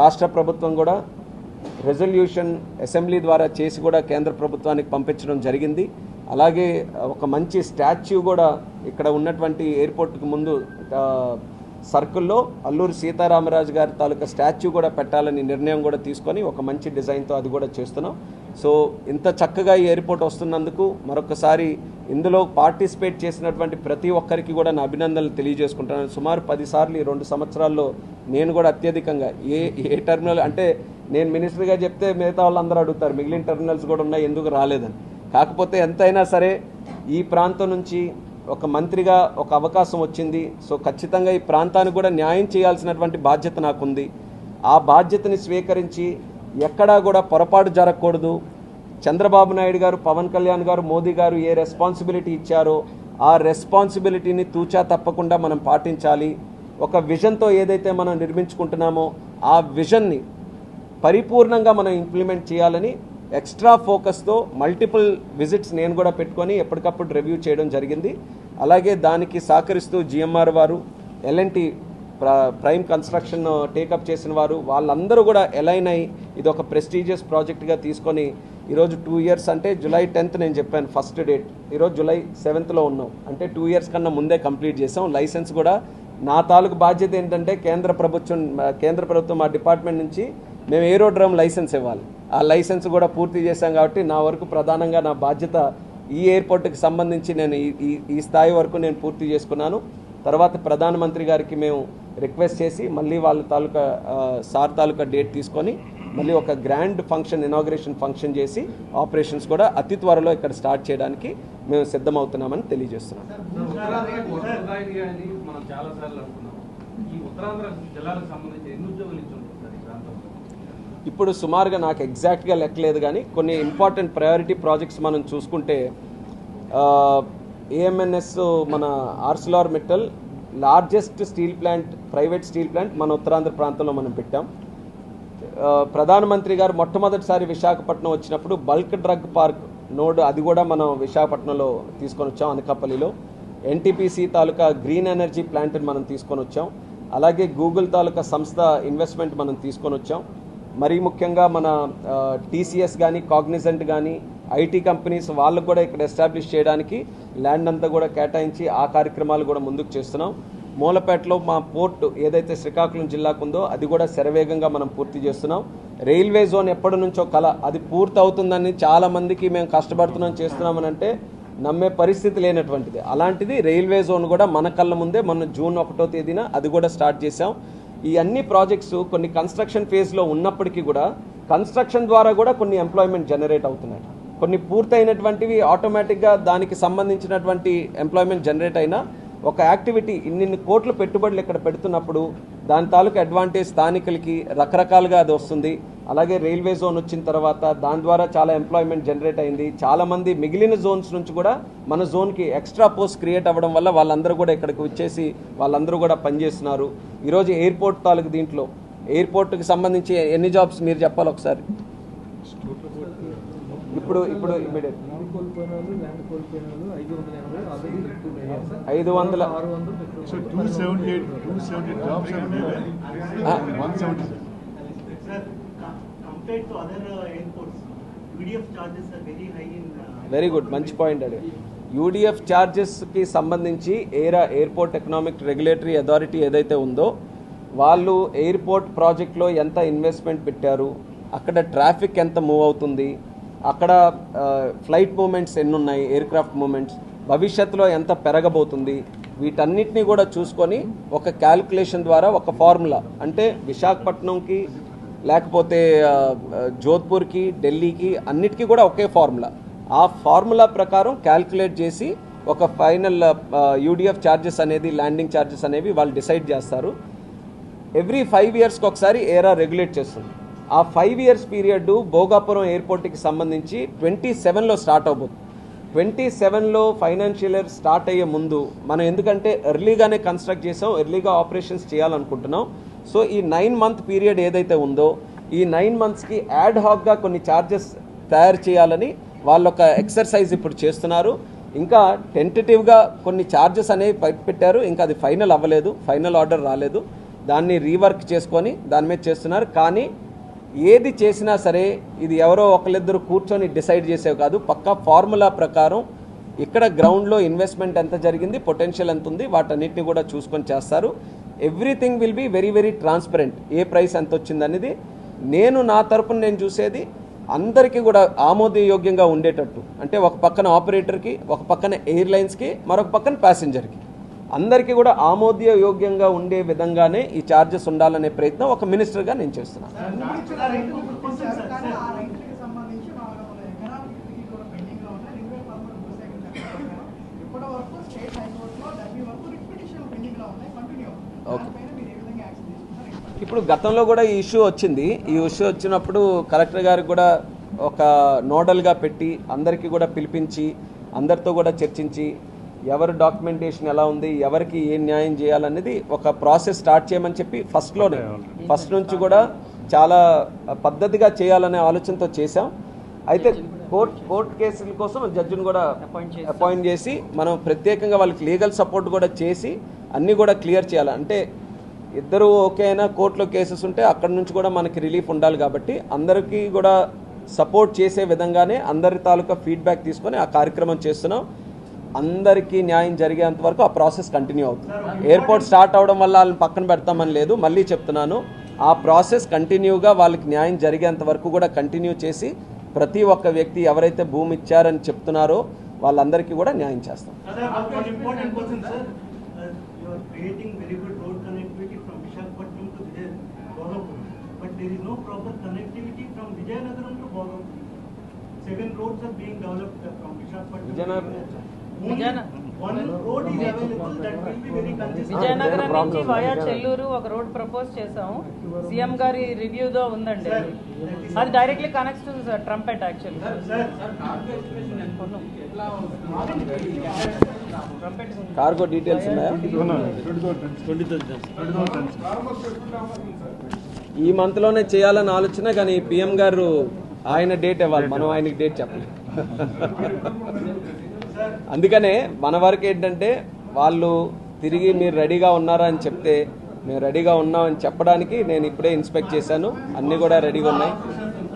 రాష్ట్ర ప్రభుత్వం కూడా రెజల్యూషన్ అసెంబ్లీ ద్వారా చేసి కూడా కేంద్ర ప్రభుత్వానికి పంపించడం జరిగింది. అలాగే ఒక మంచి స్టాచ్యూ కూడా ఇక్కడ ఉన్నటువంటి ఎయిర్పోర్ట్కి ముందు సర్కిల్లో అల్లూరి సీతారామరాజు గారి తాలూకా స్టాచ్యూ కూడా పెట్టాలని నిర్ణయం కూడా తీసుకొని ఒక మంచి డిజైన్తో అది కూడా చేస్తున్నాం. సో ఇంత చక్కగా ఈ ఎయిర్పోర్ట్ వస్తున్నందుకు మరొకసారి ఇందులో పార్టిసిపేట్ చేసినటువంటి ప్రతి ఒక్కరికి కూడా నా అభినందనలు తెలియజేసుకుంటున్నాను. సుమారు 10 సార్లు ఈ 2 సంవత్సరాల్లో నేను కూడా అత్యధికంగా ఏ టెర్మినల్, అంటే నేను మినిస్టర్గా చెప్తే మిగతా వాళ్ళందరూ అడుగుతారు మిగిలిన టెర్మినల్స్ కూడా ఉన్నాయి ఎందుకు రాలేదని. కాకపోతే ఎంతైనా సరే ఈ ప్రాంతం నుంచి ఒక మంత్రిగా ఒక అవకాశం వచ్చింది. సో ఖచ్చితంగా ఈ ప్రాంతానికి కూడా న్యాయం చేయాల్సినటువంటి బాధ్యత నాకుంది. ఆ బాధ్యతని స్వీకరించి ఎక్కడా కూడా పొరపాటు జరగకూడదు. చంద్రబాబు నాయుడు గారు, పవన్ కళ్యాణ్ గారు, మోదీ గారు ఏ రెస్పాన్సిబిలిటీ ఇచ్చారో ఆ రెస్పాన్సిబిలిటీని తూచా తప్పకుండా మనం పాటించాలి. ఒక విజన్తో ఏదైతే మనం నిర్మించుకుంటున్నామో ఆ విజన్ని పరిపూర్ణంగా మనం ఇంప్లిమెంట్ చేయాలని ఎక్స్ట్రా ఫోకస్తో మల్టిపుల్ విజిట్స్ నేను కూడా పెట్టుకొని ఎప్పటికప్పుడు రివ్యూ చేయడం జరిగింది. అలాగే దానికి సహకరిస్తూ జిఎంఆర్ వారు, ఎల్ఎన్టీ ప్రైమ్ కన్స్ట్రక్షన్ టేకప్ చేసిన వారు, వాళ్ళందరూ కూడా అలైన్ అయ్యి ఇది ఒక ప్రెస్టీజియస్ ప్రాజెక్ట్గా తీసుకొని ఈరోజు 2 ఇయర్స్, అంటే July 10th నేను చెప్పాను ఫస్ట్ డేట్, ఈరోజు July 7th ఉన్నాం. అంటే 2 ఇయర్స్ కన్నా ముందే కంప్లీట్ చేసాం. లైసెన్స్ కూడా నా తాలూకు బాధ్యత ఏంటంటే కేంద్ర ప్రభుత్వం మా డిపార్ట్మెంట్ నుంచి మేము ఏరోడ్రమ్ లైసెన్స్ ఇవ్వాలి. ఆ లైసెన్స్ కూడా పూర్తి చేశాం. కాబట్టి నా వరకు ప్రధానంగా నా బాధ్యత ఈ ఎయిర్పోర్ట్కి సంబంధించి నేను ఈ స్థాయి వరకు నేను పూర్తి చేసుకున్నాను. తర్వాత ప్రధానమంత్రి గారికి మేము రిక్వెస్ట్ చేసి మళ్ళీ వాళ్ళ తాలూకా సార్ తాలూకా డేట్ తీసుకొని మళ్ళీ ఒక గ్రాండ్ ఫంక్షన్, ఇనాగ్రేషన్ ఫంక్షన్ చేసి ఆపరేషన్స్ కూడా అతి త్వరలో ఇక్కడ స్టార్ట్ చేయడానికి మేము సిద్ధమవుతున్నామని తెలియజేస్తున్నాం. ఇప్పుడు సుమారుగా నాకు ఎగ్జాక్ట్గా లెక్కలేదు కానీ కొన్ని ఇంపార్టెంట్ ప్రయారిటీ ప్రాజెక్ట్స్ మనం చూసుకుంటే ఏఎంఎన్ఎస్ మన Arcelor Mittal largest steel plant, private steel plant మన ఉత్తరాంధ్ర ప్రాంతంలో మనం పెట్టాం. ప్రధానమంత్రి గారు మొట్టమొదటిసారి విశాఖపట్నం వచ్చినప్పుడు బల్క్ డ్రగ్ పార్క్ నోడ్ అది కూడా మనం విశాఖపట్నంలో తీసుకొని వచ్చాం. అనకాపల్లిలో ఎన్టీపీసీ తాలూకా గ్రీన్ ఎనర్జీ ప్లాంట్ని మనం తీసుకొని వచ్చాం. అలాగే గూగుల్ తాలూకా సంస్థ ఇన్వెస్ట్మెంట్ మనం తీసుకొని వచ్చాం. మరీ ముఖ్యంగా మన టీసీఎస్ కానీ, కాగ్నిజెంట్ కానీ, ఐటీ కంపెనీస్ వాళ్ళకు కూడా ఇక్కడ ఎస్టాబ్లిష్ చేయడానికి ల్యాండ్ అంతా కూడా కేటాయించి ఆ కార్యక్రమాలు కూడా ముందుకు చేస్తున్నాం. మూలపేటలో మా పోర్టు ఏదైతే శ్రీకాకుళం జిల్లాకు ఉందో అది కూడా శరవేగంగా మనం పూర్తి చేస్తున్నాం. రైల్వే జోన్ ఎప్పటి నుంచో కళ, అది పూర్తి అవుతుందని చాలామందికి మేము కష్టపడుతున్నాం చేస్తున్నామని అంటే నమ్మే పరిస్థితి లేనటువంటిది. అలాంటిది రైల్వే జోన్ కూడా మన కళ్ళ ముందే మొన్న జూన్ 1వ తేదీన అది కూడా స్టార్ట్ చేసాం. ఈ అన్ని ప్రాజెక్ట్స్ కొన్ని కన్స్ట్రక్షన్ ఫేజ్లో ఉన్నప్పటికీ కూడా కన్స్ట్రక్షన్ ద్వారా కూడా కొన్ని ఎంప్లాయ్మెంట్ జనరేట్ అవుతున్నాయి. కొన్ని పూర్తయినటువంటివి ఆటోమేటిక్గా దానికి సంబంధించినటువంటి ఎంప్లాయ్మెంట్ జనరేట్ అయినా ఒక యాక్టివిటీ ఇన్ని కోట్ల పెట్టుబడులు ఇక్కడ పెడుతున్నప్పుడు దాని తాలూకు అడ్వాంటేజ్ స్థానికులకి రకరకాలుగా అది వస్తుంది. అలాగే రైల్వే జోన్ వచ్చిన తర్వాత దాని ద్వారా చాలా ఎంప్లాయ్మెంట్ జనరేట్ అయింది. చాలామంది మిగిలిన జోన్స్ నుంచి కూడా మన జోన్కి ఎక్స్ట్రా పోస్ట్ క్రియేట్ అవ్వడం వల్ల వాళ్ళందరూ కూడా ఇక్కడికి వచ్చేసి వాళ్ళందరూ కూడా పనిచేస్తున్నారు. ఈరోజు ఎయిర్పోర్ట్ తాలూకు దీంట్లో ఎయిర్పోర్ట్కి సంబంధించి ఎన్ని జాబ్స్ మీరు చెప్పాలి ఒకసారి. ఇప్పుడు ఇమీడియట్ 500 వెరీ గుడ్, మంచి పాయింట్ అది. యూడిఎఫ్ ఛార్జెస్కి సంబంధించి ఎయిర్పోర్ట్ ఎకనామిక్ రెగ్యులేటరీ అథారిటీ ఏదైతే ఉందో వాళ్ళు ఎయిర్పోర్ట్ ప్రాజెక్ట్లో ఎంత ఇన్వెస్ట్మెంట్ పెట్టారు, అక్కడ ట్రాఫిక్ ఎంత మూవ్ అవుతుంది, అక్కడ ఫ్లైట్ మూమెంట్స్ ఎన్ని ఉన్నాయి, ఎయిర్ క్రాఫ్ట్ మూమెంట్స్ భవిష్యత్తులో ఎంత పెరగబోతుంది, వీటన్నిటినీ కూడా చూసుకొని ఒక క్యాల్కులేషన్ ద్వారా ఒక ఫార్ములా, అంటే విశాఖపట్నంకి లేకపోతే జోధ్పూర్కి ఢిల్లీకి అన్నిటికీ కూడా ఒకే ఫార్ములా, ఆ ఫార్ములా ప్రకారం క్యాల్కులేట్ చేసి ఒక ఫైనల్ యూడిఎఫ్ ఛార్జెస్ అనేది ల్యాండింగ్ ఛార్జెస్ అనేవి వాళ్ళు డిసైడ్ చేస్తారు. ఎవ్రీ 5 yearsకి ఒకసారి ఏరా రెగ్యులేట్ చేస్తుంది. ఆ 5 years పీరియడ్ భోగాపురం ఎయిర్పోర్ట్కి సంబంధించి 27లో స్టార్ట్ అవబోతుంది. 27లో ఫైనాన్షియల్ ఇయర్ స్టార్ట్ అయ్యే ముందు మనం ఎందుకంటే ఎర్లీగానే కన్స్ట్రక్ట్ చేసాం, ఎర్లీగా ఆపరేషన్స్ చేయాలనుకుంటున్నాం. సో ఈ 9-month పీరియడ్ ఏదైతే ఉందో ఈ 9 monthsకి యాడ్ హాక్గా కొన్ని ఛార్జెస్ తయారు చేయాలని వాళ్ళు ఒక ఎక్సర్సైజ్ ఇప్పుడు చేస్తున్నారు. ఇంకా టెంటేటివ్గా కొన్ని ఛార్జెస్ అనేవి పెట్టారు, ఇంకా అది ఫైనల్ అవ్వలేదు, ఫైనల్ ఆర్డర్ రాలేదు. దాన్ని రీవర్క్ చేసుకొని దాని మీద చేస్తున్నారు. కానీ ఏది చేసినా సరే ఇది ఎవరో ఒకళ్ళిద్దరు కూర్చొని డిసైడ్ చేసేవి కాదు, పక్కా ఫార్ములా ప్రకారం ఇక్కడ గ్రౌండ్లో ఇన్వెస్ట్మెంట్ ఎంత జరిగింది, పొటెన్షియల్ ఎంత ఉంది, వాటన్నిటిని కూడా చూసుకొని చేస్తారు. Everything will be very very transparent. ఏ ప్రైస్ ఎంత వచ్చింది అనేది నా తరపున నేను చూసేది అందరికీ కూడా ఆమోదయోగ్యంగా ఉండేటట్టు, అంటే ఒక పక్కన ఆపరేటర్కి, ఒక పక్కన ఎయిర్లైన్స్కి, మరొక పక్కన ప్యాసింజర్కి, అందరికీ కూడా ఆమోదయోగ్యంగా ఉండే విధంగానే ఈ ఛార్జెస్ ఉండాలనే ప్రయత్నం ఒక మినిస్టర్గా నేను చేస్తున్నాను. ఓకే, ఇప్పుడు గతంలో కూడా ఈ ఇష్యూ వచ్చింది. ఈ ఇష్యూ వచ్చినప్పుడు కలెక్టర్ గారికి కూడా ఒక నోడల్గా పెట్టి అందరికీ కూడా పిలిపించి అందరితో కూడా చర్చించి ఎవరి డాక్యుమెంటేషన్ ఎలా ఉంది, ఎవరికి ఏం న్యాయం చేయాలనేది ఒక ప్రాసెస్ స్టార్ట్ చేయమని చెప్పి ఫస్ట్ నుంచి కూడా చాలా పద్ధతిగా చేయాలనే ఆలోచనతో చేశాం. అయితే కోర్ట్ కేసుల కోసం జడ్జిని కూడా అపాయింట్ చేసి మనం ప్రత్యేకంగా వాళ్ళకి లీగల్ సపోర్ట్ కూడా చేసి అన్నీ కూడా క్లియర్ చేయాలి. అంటే ఇద్దరు ఓకే అయినా కోర్టులో కేసెస్ ఉంటే అక్కడ నుంచి కూడా మనకి రిలీఫ్ ఉండాలి. కాబట్టి అందరికీ కూడా సపోర్ట్ చేసే విధంగానే అందరి తాలూకా ఫీడ్బ్యాక్ తీసుకొని ఆ కార్యక్రమం చేస్తున్నాం. అందరికీ న్యాయం జరిగేంత వరకు ఆ ప్రాసెస్ కంటిన్యూ అవుతుంది. ఎయిర్పోర్ట్ స్టార్ట్ అవడం వల్ల వాళ్ళని పక్కన పెడతామని లేదు, మళ్ళీ చెప్తున్నాను, ఆ ప్రాసెస్ కంటిన్యూగా వాళ్ళకి న్యాయం జరిగేంత వరకు కూడా కంటిన్యూ చేసి ప్రతి ఒక్క వ్యక్తి ఎవరైతే భూమి ఇచ్చారని చెప్తున్నారో వాళ్ళందరికీ కూడా న్యాయం చేస్తాం. విజయనగరం నుంచి వయా చెల్లూరు ఒక రోడ్ ప్రపోజ్ చేసాము, సీఎం గారి రివ్యూలో ఉందండి. అది directly connects to trumpet. Actually cargo details ఉన్నాయా? ఈ మంత్లోనే చేయాలని ఆలోచన, కానీ పిఎం గారు ఆయన డేట్ ఇవ్వాలి, మనం ఆయనకి డేట్ చెప్పలేదు. అందుకనే మన వరకు ఏంటంటే వాళ్ళు తిరిగి మీరు రెడీగా ఉన్నారా అని చెప్తే మేము రెడీగా ఉన్నామని చెప్పడానికి నేను ఇప్పుడే ఇన్స్పెక్ట్ చేశాను, అన్నీ కూడా రెడీగా ఉన్నాయి.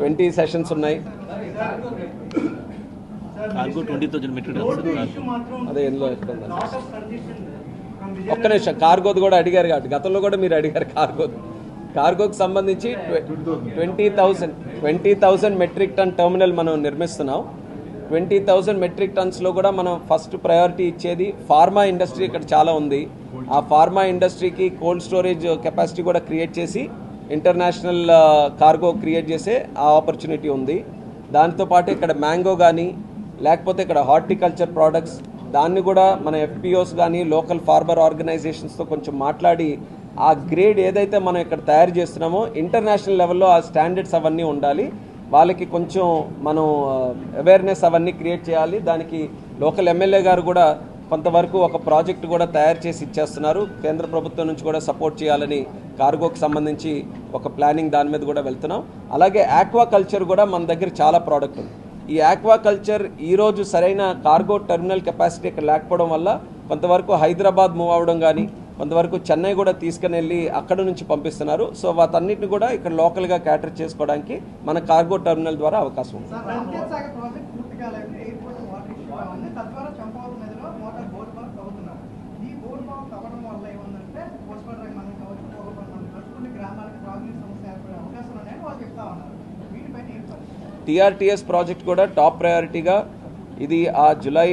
20 సెషన్స్ ఉన్నాయి. అదే ఎందులో ఎక్కడ ఒక్క నిమిషం, కార్గోది కూడా అడిగారు కాబట్టి గతంలో కూడా మీరు అడిగారు. కార్గోకి సంబంధించి 20,000 మెట్రిక్ టన్ టర్మినల్ మనం నిర్మిస్తున్నాం. 20,000 మెట్రిక్ టన్స్లో కూడా మనం ఫస్ట్ ప్రయారిటీ ఇచ్చేది ఫార్మా ఇండస్ట్రీ. ఇక్కడ చాలా ఉంది. ఆ ఫార్మా ఇండస్ట్రీకి కోల్డ్ స్టోరేజ్ కెపాసిటీ కూడా క్రియేట్ చేసి ఇంటర్నేషనల్ కార్గో క్రియేట్ చేసే ఆ ఆపర్చునిటీ ఉంది. దాంతోపాటు ఇక్కడ మ్యాంగో కానీ లేకపోతే ఇక్కడ హార్టికల్చర్ ప్రోడక్ట్స్ దాన్ని కూడా మన ఎఫ్పిఓస్ కానీ లోకల్ ఫార్మర్ ఆర్గనైజేషన్స్తో కొంచెం మాట్లాడి ఆ గ్రేడ్ ఏదైతే మనం ఇక్కడ తయారు చేస్తున్నామో ఇంటర్నేషనల్ లెవెల్లో ఆ స్టాండర్డ్స్ అవన్నీ ఉండాలి. వాళ్ళకి కొంచెం మనం అవేర్నెస్ అవన్నీ క్రియేట్ చేయాలి. దానికి లోకల్ ఎమ్మెల్యే గారు కూడా కొంతవరకు ఒక ప్రాజెక్ట్ కూడా తయారు చేసి ఇచ్చేస్తున్నారు. కేంద్ర ప్రభుత్వం నుంచి కూడా సపోర్ట్ చేయాలని కార్గోకి సంబంధించి ఒక ప్లానింగ్ దాని మీద కూడా వెళ్తున్నాం. అలాగే ఆక్వా కల్చర్ కూడా మన దగ్గర చాలా ప్రోడక్ట్ ఉంది. ఈ ఆక్వా కల్చర్ ఈరోజు సరైన కార్గో టెర్మినల్ కెపాసిటీ ఇక్కడ లేకపోవడం వల్ల కొంతవరకు హైదరాబాద్ మూవ్ అవ్వడం కానీ కొంతవరకు చెన్నై కూడా తీసుకుని వెళ్ళి అక్కడ నుంచి పంపిస్తున్నారు. సో వాటన్నిటిని కూడా ఇక్కడ లోకల్గా క్యాటర్ చేసుకోవడానికి మన కార్గో టెర్మినల్ ద్వారా అవకాశం ఉంది. టీఆర్టీఎస్ ప్రాజెక్ట్ కూడా టాప్ ప్రయారిటీగా ఇది ఆ జూలై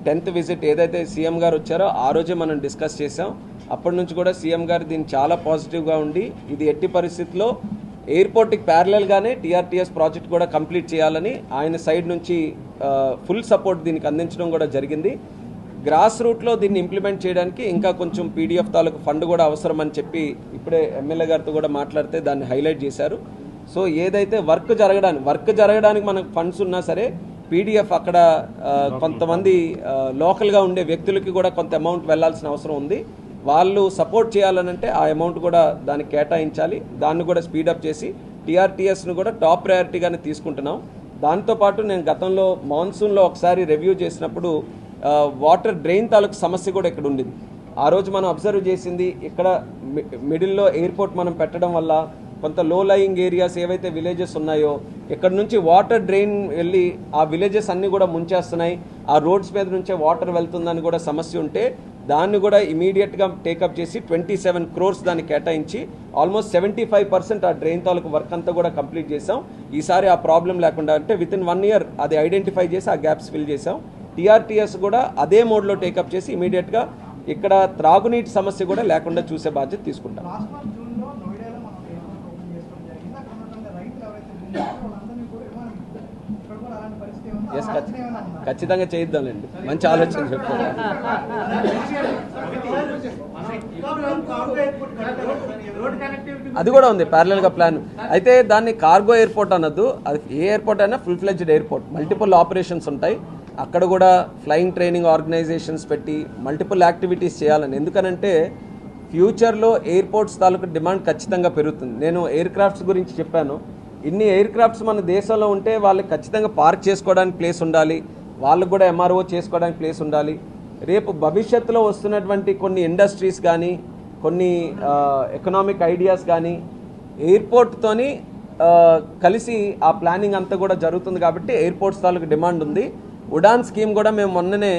10th విజిట్ ఏదైతే సీఎం గారు వచ్చారో ఆ రోజే మనం డిస్కస్ చేసాం. అప్పటి నుంచి కూడా సీఎం గారు దీన్ని చాలా పాజిటివ్గా ఉండి ఇది ఎట్టి పరిస్థితుల్లో ఎయిర్పోర్ట్కి ప్యారలల్గానే టీఆర్టీఎస్ ప్రాజెక్ట్ కూడా కంప్లీట్ చేయాలని ఆయన సైడ్ నుంచి ఫుల్ సపోర్ట్ దీనికి అందించడం కూడా జరిగింది. గ్రాస్ రూట్లో దీన్ని ఇంప్లిమెంట్ చేయడానికి ఇంకా కొంచెం పీడిఎఫ్ తాలూకు ఫండ్ కూడా అవసరం అని చెప్పి ఇప్పుడే ఎమ్మెల్యే గారితో కూడా మాట్లాడితే దాన్ని హైలైట్ చేశారు. సో ఏదైతే వర్క్ జరగడానికి మనకు ఫండ్స్ ఉన్నా సరే పీడిఎఫ్ అక్కడ కొంతమంది లోకల్గా ఉండే వ్యక్తులకి కూడా కొంత అమౌంట్ వెళ్లాల్సిన అవసరం ఉంది. వాళ్ళు సపోర్ట్ చేయాలనంటే ఆ అమౌంట్ కూడా దానికి కేటాయించాలి. దాన్ని కూడా స్పీడప్ చేసి టీఆర్టీఎస్ను కూడా టాప్ ప్రయారిటీగానే తీసుకుంటున్నాం. దాంతోపాటు నేను గతంలో మాన్సూన్లో ఒకసారి రివ్యూ చేసినప్పుడు వాటర్ డ్రైన్ తాలూకు సమస్య కూడా ఇక్కడ ఉండింది. ఆ రోజు మనం అబ్జర్వ్ చేసింది ఇక్కడ మిడిల్లో ఎయిర్పోర్ట్ మనం పెట్టడం వల్ల కొంత లో లయింగ్ ఏరియాస్ ఏవైతే విలేజెస్ ఉన్నాయో ఇక్కడ నుంచి వాటర్ డ్రైన్ వెళ్ళి ఆ విలేజెస్ అన్నీ కూడా ముంచేస్తున్నాయి. ఆ రోడ్స్ మీద నుంచే వాటర్ వెళ్తుందని కూడా సమస్య ఉంటే దాన్ని కూడా ఇమీడియట్గా టేకప్ చేసి 27 crores దాన్ని కేటాయించి ఆల్మోస్ట్ 75% ఆ డ్రైన్ తాలూకు వర్క్ అంతా కూడా కంప్లీట్ చేసాం. ఈసారి ఆ ప్రాబ్లం లేకుండా అంటే వితిన్ 1 year అది ఐడెంటిఫై చేసి ఆ గ్యాప్స్ ఫిల్ చేసాం. టీఆర్టీఎస్ కూడా అదే మోడ్లో టేకప్ చేసి ఇమీడియట్గా ఇక్కడ త్రాగునీటి సమస్య కూడా లేకుండా చూసే బాధ్యత తీసుకుంటాం. ఎస్ ఖచ్చితంగా చేయిద్దాంలేండి. మంచి ఆలోచన చెప్పారు. అది కూడా ఉంది ప్యారలల్గా ప్లాన్. అయితే దాన్ని కార్గో ఎయిర్పోర్ట్ అనొద్దు. అది ఏ ఎయిర్పోర్ట్ అయినా full fledged airport. Multiple operations ఉంటాయి. అక్కడ కూడా ఫ్లయింగ్ ట్రైనింగ్ ఆర్గనైజేషన్స్ పెట్టి మల్టిపుల్ యాక్టివిటీస్ చేయాలని. ఎందుకనంటే ఫ్యూచర్లో ఎయిర్పోర్ట్స్ తాలూకు డిమాండ్ ఖచ్చితంగా పెరుగుతుంది. నేను ఎయిర్ క్రాఫ్ట్స్ గురించి చెప్పాను. ఇన్ని ఎయిర్ క్రాఫ్ట్స్ మన దేశంలో ఉంటే వాళ్ళకి ఖచ్చితంగా పార్క్ చేసుకోవడానికి ప్లేస్ ఉండాలి. వాళ్ళకు కూడా ఎంఆర్ఓ చేసుకోవడానికి ప్లేస్ ఉండాలి. రేపు భవిష్యత్తులో వస్తున్నటువంటి కొన్ని ఇండస్ట్రీస్ కానీ కొన్ని ఎకనామిక్ ఐడియాస్ కానీ ఎయిర్పోర్ట్తోని కలిసి ఆ ప్లానింగ్ అంతా కూడా జరుగుతుంది. కాబట్టి ఎయిర్పోర్ట్స్ తాలూకు డిమాండ్ ఉంది. ఉడాన్ స్కీమ్ కూడా మేము మొన్ననే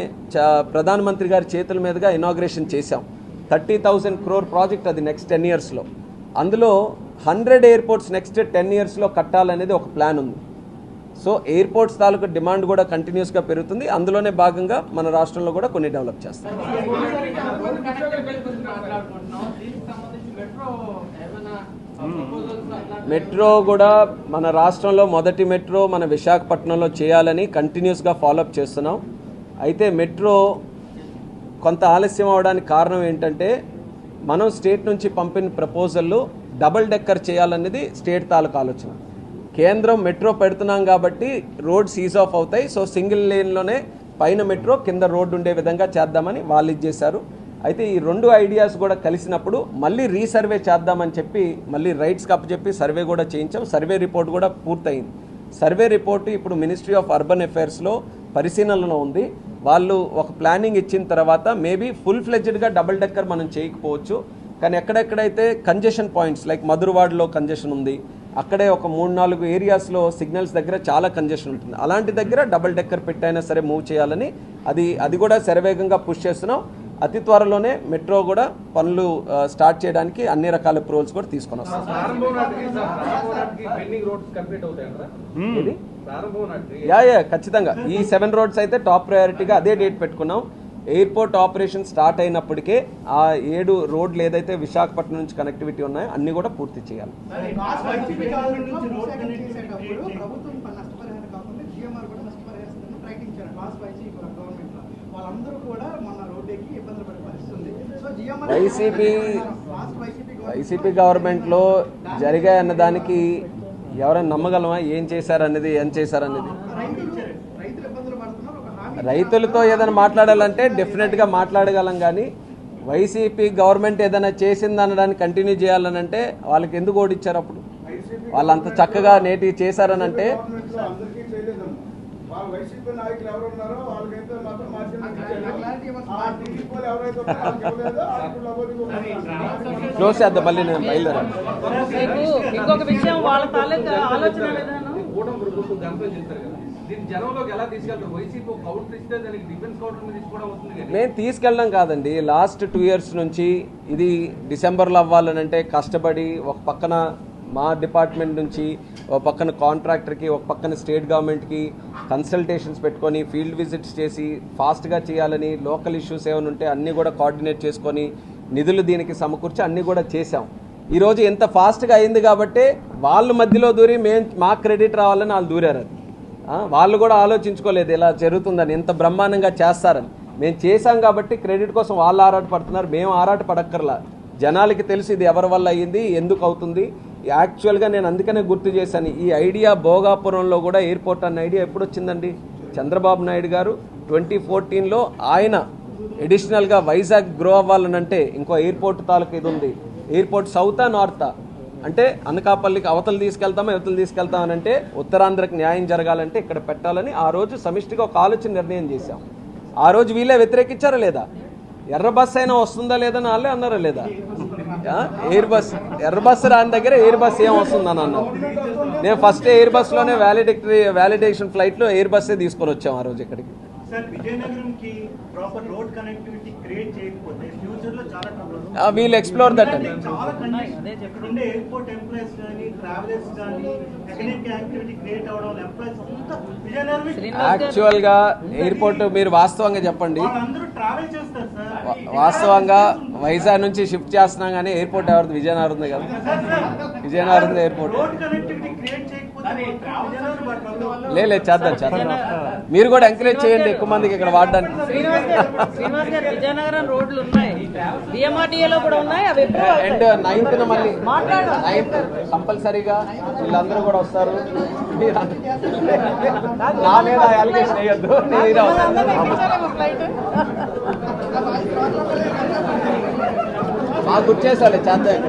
ప్రధానమంత్రి గారి చేతుల మీదుగా ఇనాగ్రేషన్ చేశాం. 30,000 crore ప్రాజెక్ట్ అది నెక్స్ట్ 10 yearsలో. అందులో 100 ఎయిర్పోర్ట్స్ నెక్స్ట్ 10 yearsలో కట్టాలనేది ఒక ప్లాన్ ఉంది. సో ఎయిర్పోర్ట్స్ తాలూకు డిమాండ్ కూడా కంటిన్యూస్గా పెరుగుతుంది. అందులోనే భాగంగా మన రాష్ట్రంలో కూడా కొన్ని డెవలప్ చేస్తాం. మెట్రో కూడా మన రాష్ట్రంలో మొదటి మెట్రో మన విశాఖపట్నంలో చేయాలని కంటిన్యూస్గా ఫాలోఅప్ చేస్తున్నాం. అయితే మెట్రో కొంత ఆలస్యం అవడానికి కారణం ఏంటంటే మనం స్టేట్ నుంచి పంపిన ప్రపోజల్లో డబుల్ డెక్కర్ చేయాలనేది స్టేట్ తాలూకు ఆలోచన. కేంద్రం మెట్రో పెడుతున్నాం కాబట్టి రోడ్ సీజ్ ఆఫ్ అవుతాయి. సో సింగిల్ లేన్లోనే పైన మెట్రో కింద రోడ్డు ఉండే విధంగా చేద్దామని వాళ్ళు ఇచ్చేశారు. అయితే ఈ రెండు ఐడియాస్ కూడా కలిసినప్పుడు మళ్ళీ రీసర్వే చేద్దామని చెప్పి మళ్ళీ రైట్స్కి అప్పచెప్పి సర్వే కూడా చేయించాం. సర్వే రిపోర్ట్ కూడా పూర్తయింది. సర్వే రిపోర్టు ఇప్పుడు మినిస్ట్రీ ఆఫ్ అర్బన్ అఫైర్స్లో పరిశీలనలో ఉంది. వాళ్ళు ఒక ప్లానింగ్ ఇచ్చిన తర్వాత మేబీ ఫుల్ ఫ్లెడ్జ్డ్గా డబుల్ డెక్కర్ మనం చేయకపోవచ్చు. కానీ ఎక్కడెక్కడైతే కంజెషన్ పాయింట్స్ లైక్ మధురవాడలో కంజెషన్ ఉంది, అక్కడే ఒక 3-4 ఏరియాస్లో సిగ్నల్స్ దగ్గర చాలా కంజెషన్ ఉంటుంది. అలాంటి దగ్గర డబుల్ డెక్కర్ పెట్టైనా సరే మూవ్ చేయాలని అది కూడా శరవేగంగా పుష్ చేస్తున్నాం. అతి త్వరలోనే మెట్రో కూడా పనులు స్టార్ట్ చేయడానికి అన్ని రకాల అప్రూవల్స్ కూడా తీసుకొని వస్తాం. యా ఖచ్చితంగా ఈ 7 రోడ్స్ అయితే టాప్ ప్రయారిటీగా అదే డేట్ పెట్టుకున్నాం. ఎయిర్పోర్ట్ ఆపరేషన్ స్టార్ట్ అయినప్పటికే ఆ 7 రోడ్లు ఏదైతే విశాఖపట్నం నుంచి కనెక్టివిటీ ఉన్నాయో అన్ని కూడా పూర్తి చేయాలి. వైసీపీ గవర్నమెంట్లో జరిగాయన్న దానికి ఎవరైనా నమ్మగలమా? ఏం చేశారనేది రైతులతో ఏదైనా మాట్లాడాలంటే డెఫినెట్గా మాట్లాడగలం, కానీ వైసీపీ గవర్నమెంట్ ఏదైనా చేసింది అనడానికి కంటిన్యూ చేయాలనంటే వాళ్ళకి ఎందుకు ఓడిచ్చారు? అప్పుడు వాళ్ళు అంత చక్కగా నేటి చేశారనంటే క్లోజ్ చేద్దాం. మళ్ళీ నేను బయలుదేరాను. ఇంకొక విషయం, వాళ్ళ తాలూకా ఆలోచన విధానం మేము తీసుకెళ్ళడం కాదండి. లాస్ట్ 2 years నుంచి ఇది డిసెంబర్లో అవ్వాలనంటే కష్టపడి ఒక పక్కన మా డిపార్ట్మెంట్ నుంచి, ఒక పక్కన కాంట్రాక్టర్కి, ఒక పక్కన స్టేట్ గవర్నమెంట్కి కన్సల్టేషన్స్ పెట్టుకొని ఫీల్డ్ విజిట్స్ చేసి ఫాస్ట్గా చేయాలని, లోకల్ ఇష్యూస్ ఏమైనా ఉంటే అన్నీ కూడా కోఆర్డినేట్ చేసుకొని నిధులు దీనికి సమకూర్చి అన్నీ కూడా చేశాం. ఈరోజు ఎంత ఫాస్ట్గా అయింది కాబట్టి వాళ్ళ మధ్యలో దూరి మా క్రెడిట్ రావాలని వాళ్ళు దూరారు. వాళ్ళు కూడా ఆలోచించుకోలేదు ఇలా జరుగుతుందని, ఎంత బ్రహ్మాండంగా చేస్తారని. మేము చేశాం కాబట్టి క్రెడిట్ కోసం వాళ్ళు ఆరాటపడుతున్నారు, మేము ఆరాటపడక్కర్లా. జనాలకి తెలిసి ఇది ఎవరి వల్ల అయ్యింది, ఎందుకు అవుతుంది. యాక్చువల్గా నేను అందుకనే గుర్తు చేశాను, ఈ ఐడియా భోగాపురంలో కూడా ఎయిర్పోర్ట్ అన్న ఐడియా ఎప్పుడు వచ్చిందండి? చంద్రబాబు నాయుడు గారు 2014లో ఆయన ఎడిషనల్గా వైజాగ్ గ్రో అవ్వాలనంటే ఇంకో ఎయిర్పోర్ట్ తాలూకు ఇది ఉంది. ఎయిర్పోర్ట్ సౌతా నార్తా అంటే అనకాపల్లికి అవతలు తీసుకెళ్తామనంటే ఉత్తరాంధ్రకి న్యాయం జరగాలంటే ఇక్కడ పెట్టాలని ఆ రోజు సమిష్టిగా ఒక ఆలోచన నిర్ణయం చేశాం. ఆ రోజు వీళ్ళే వ్యతిరేకించారా లేదా? ఎర్ర బస్ అయినా వస్తుందా లేదని వాళ్ళే అన్నారా లేదా? ఎర్ర బస్ రాని దగ్గర ఎయిర్ బస్ ఏం వస్తుందని అన్నారు. నేను ఫస్ట్ ఎయిర్ బస్లోనే వ్యాలిడేషన్ ఫ్లైట్లో ఎయిర్ బస్సే తీసుకొని వచ్చాం ఆ రోజు ఇక్కడికి. వీళ్ళు ఎక్స్ప్లోర్ దట్ అండి. యాక్చువల్గా ఎయిర్పోర్ట్ మీరు వాస్తవంగా చెప్పండి, వాస్తవంగా వైజాగ్ నుంచి షిఫ్ట్ చేస్తున్నాం కానీ ఎయిర్పోర్ట్ ఎవరిది? విజయనగరం కదా, విజయనగరం ఎయిర్పోర్ట్. లేదు చేద్దాం. మీరు కూడా ఎంకరేజ్ చేయండి ఎక్కువ మందికి ఇక్కడ వాడడానికి. శ్రీనివాస్ గారు, విజయనగరం రోడ్లు ఉన్నాయి, డిఎంఆర్డీఏలో కూడా ఉన్నాయి. అవి అండ్ 9th మళ్ళీ 9th కంపల్సరీగా వీళ్ళందరూ కూడా వస్తారు. నా మీద అలిగేషన్ వేయొద్దు. మాకు గుర్తు చేసాలి చేద్దాం.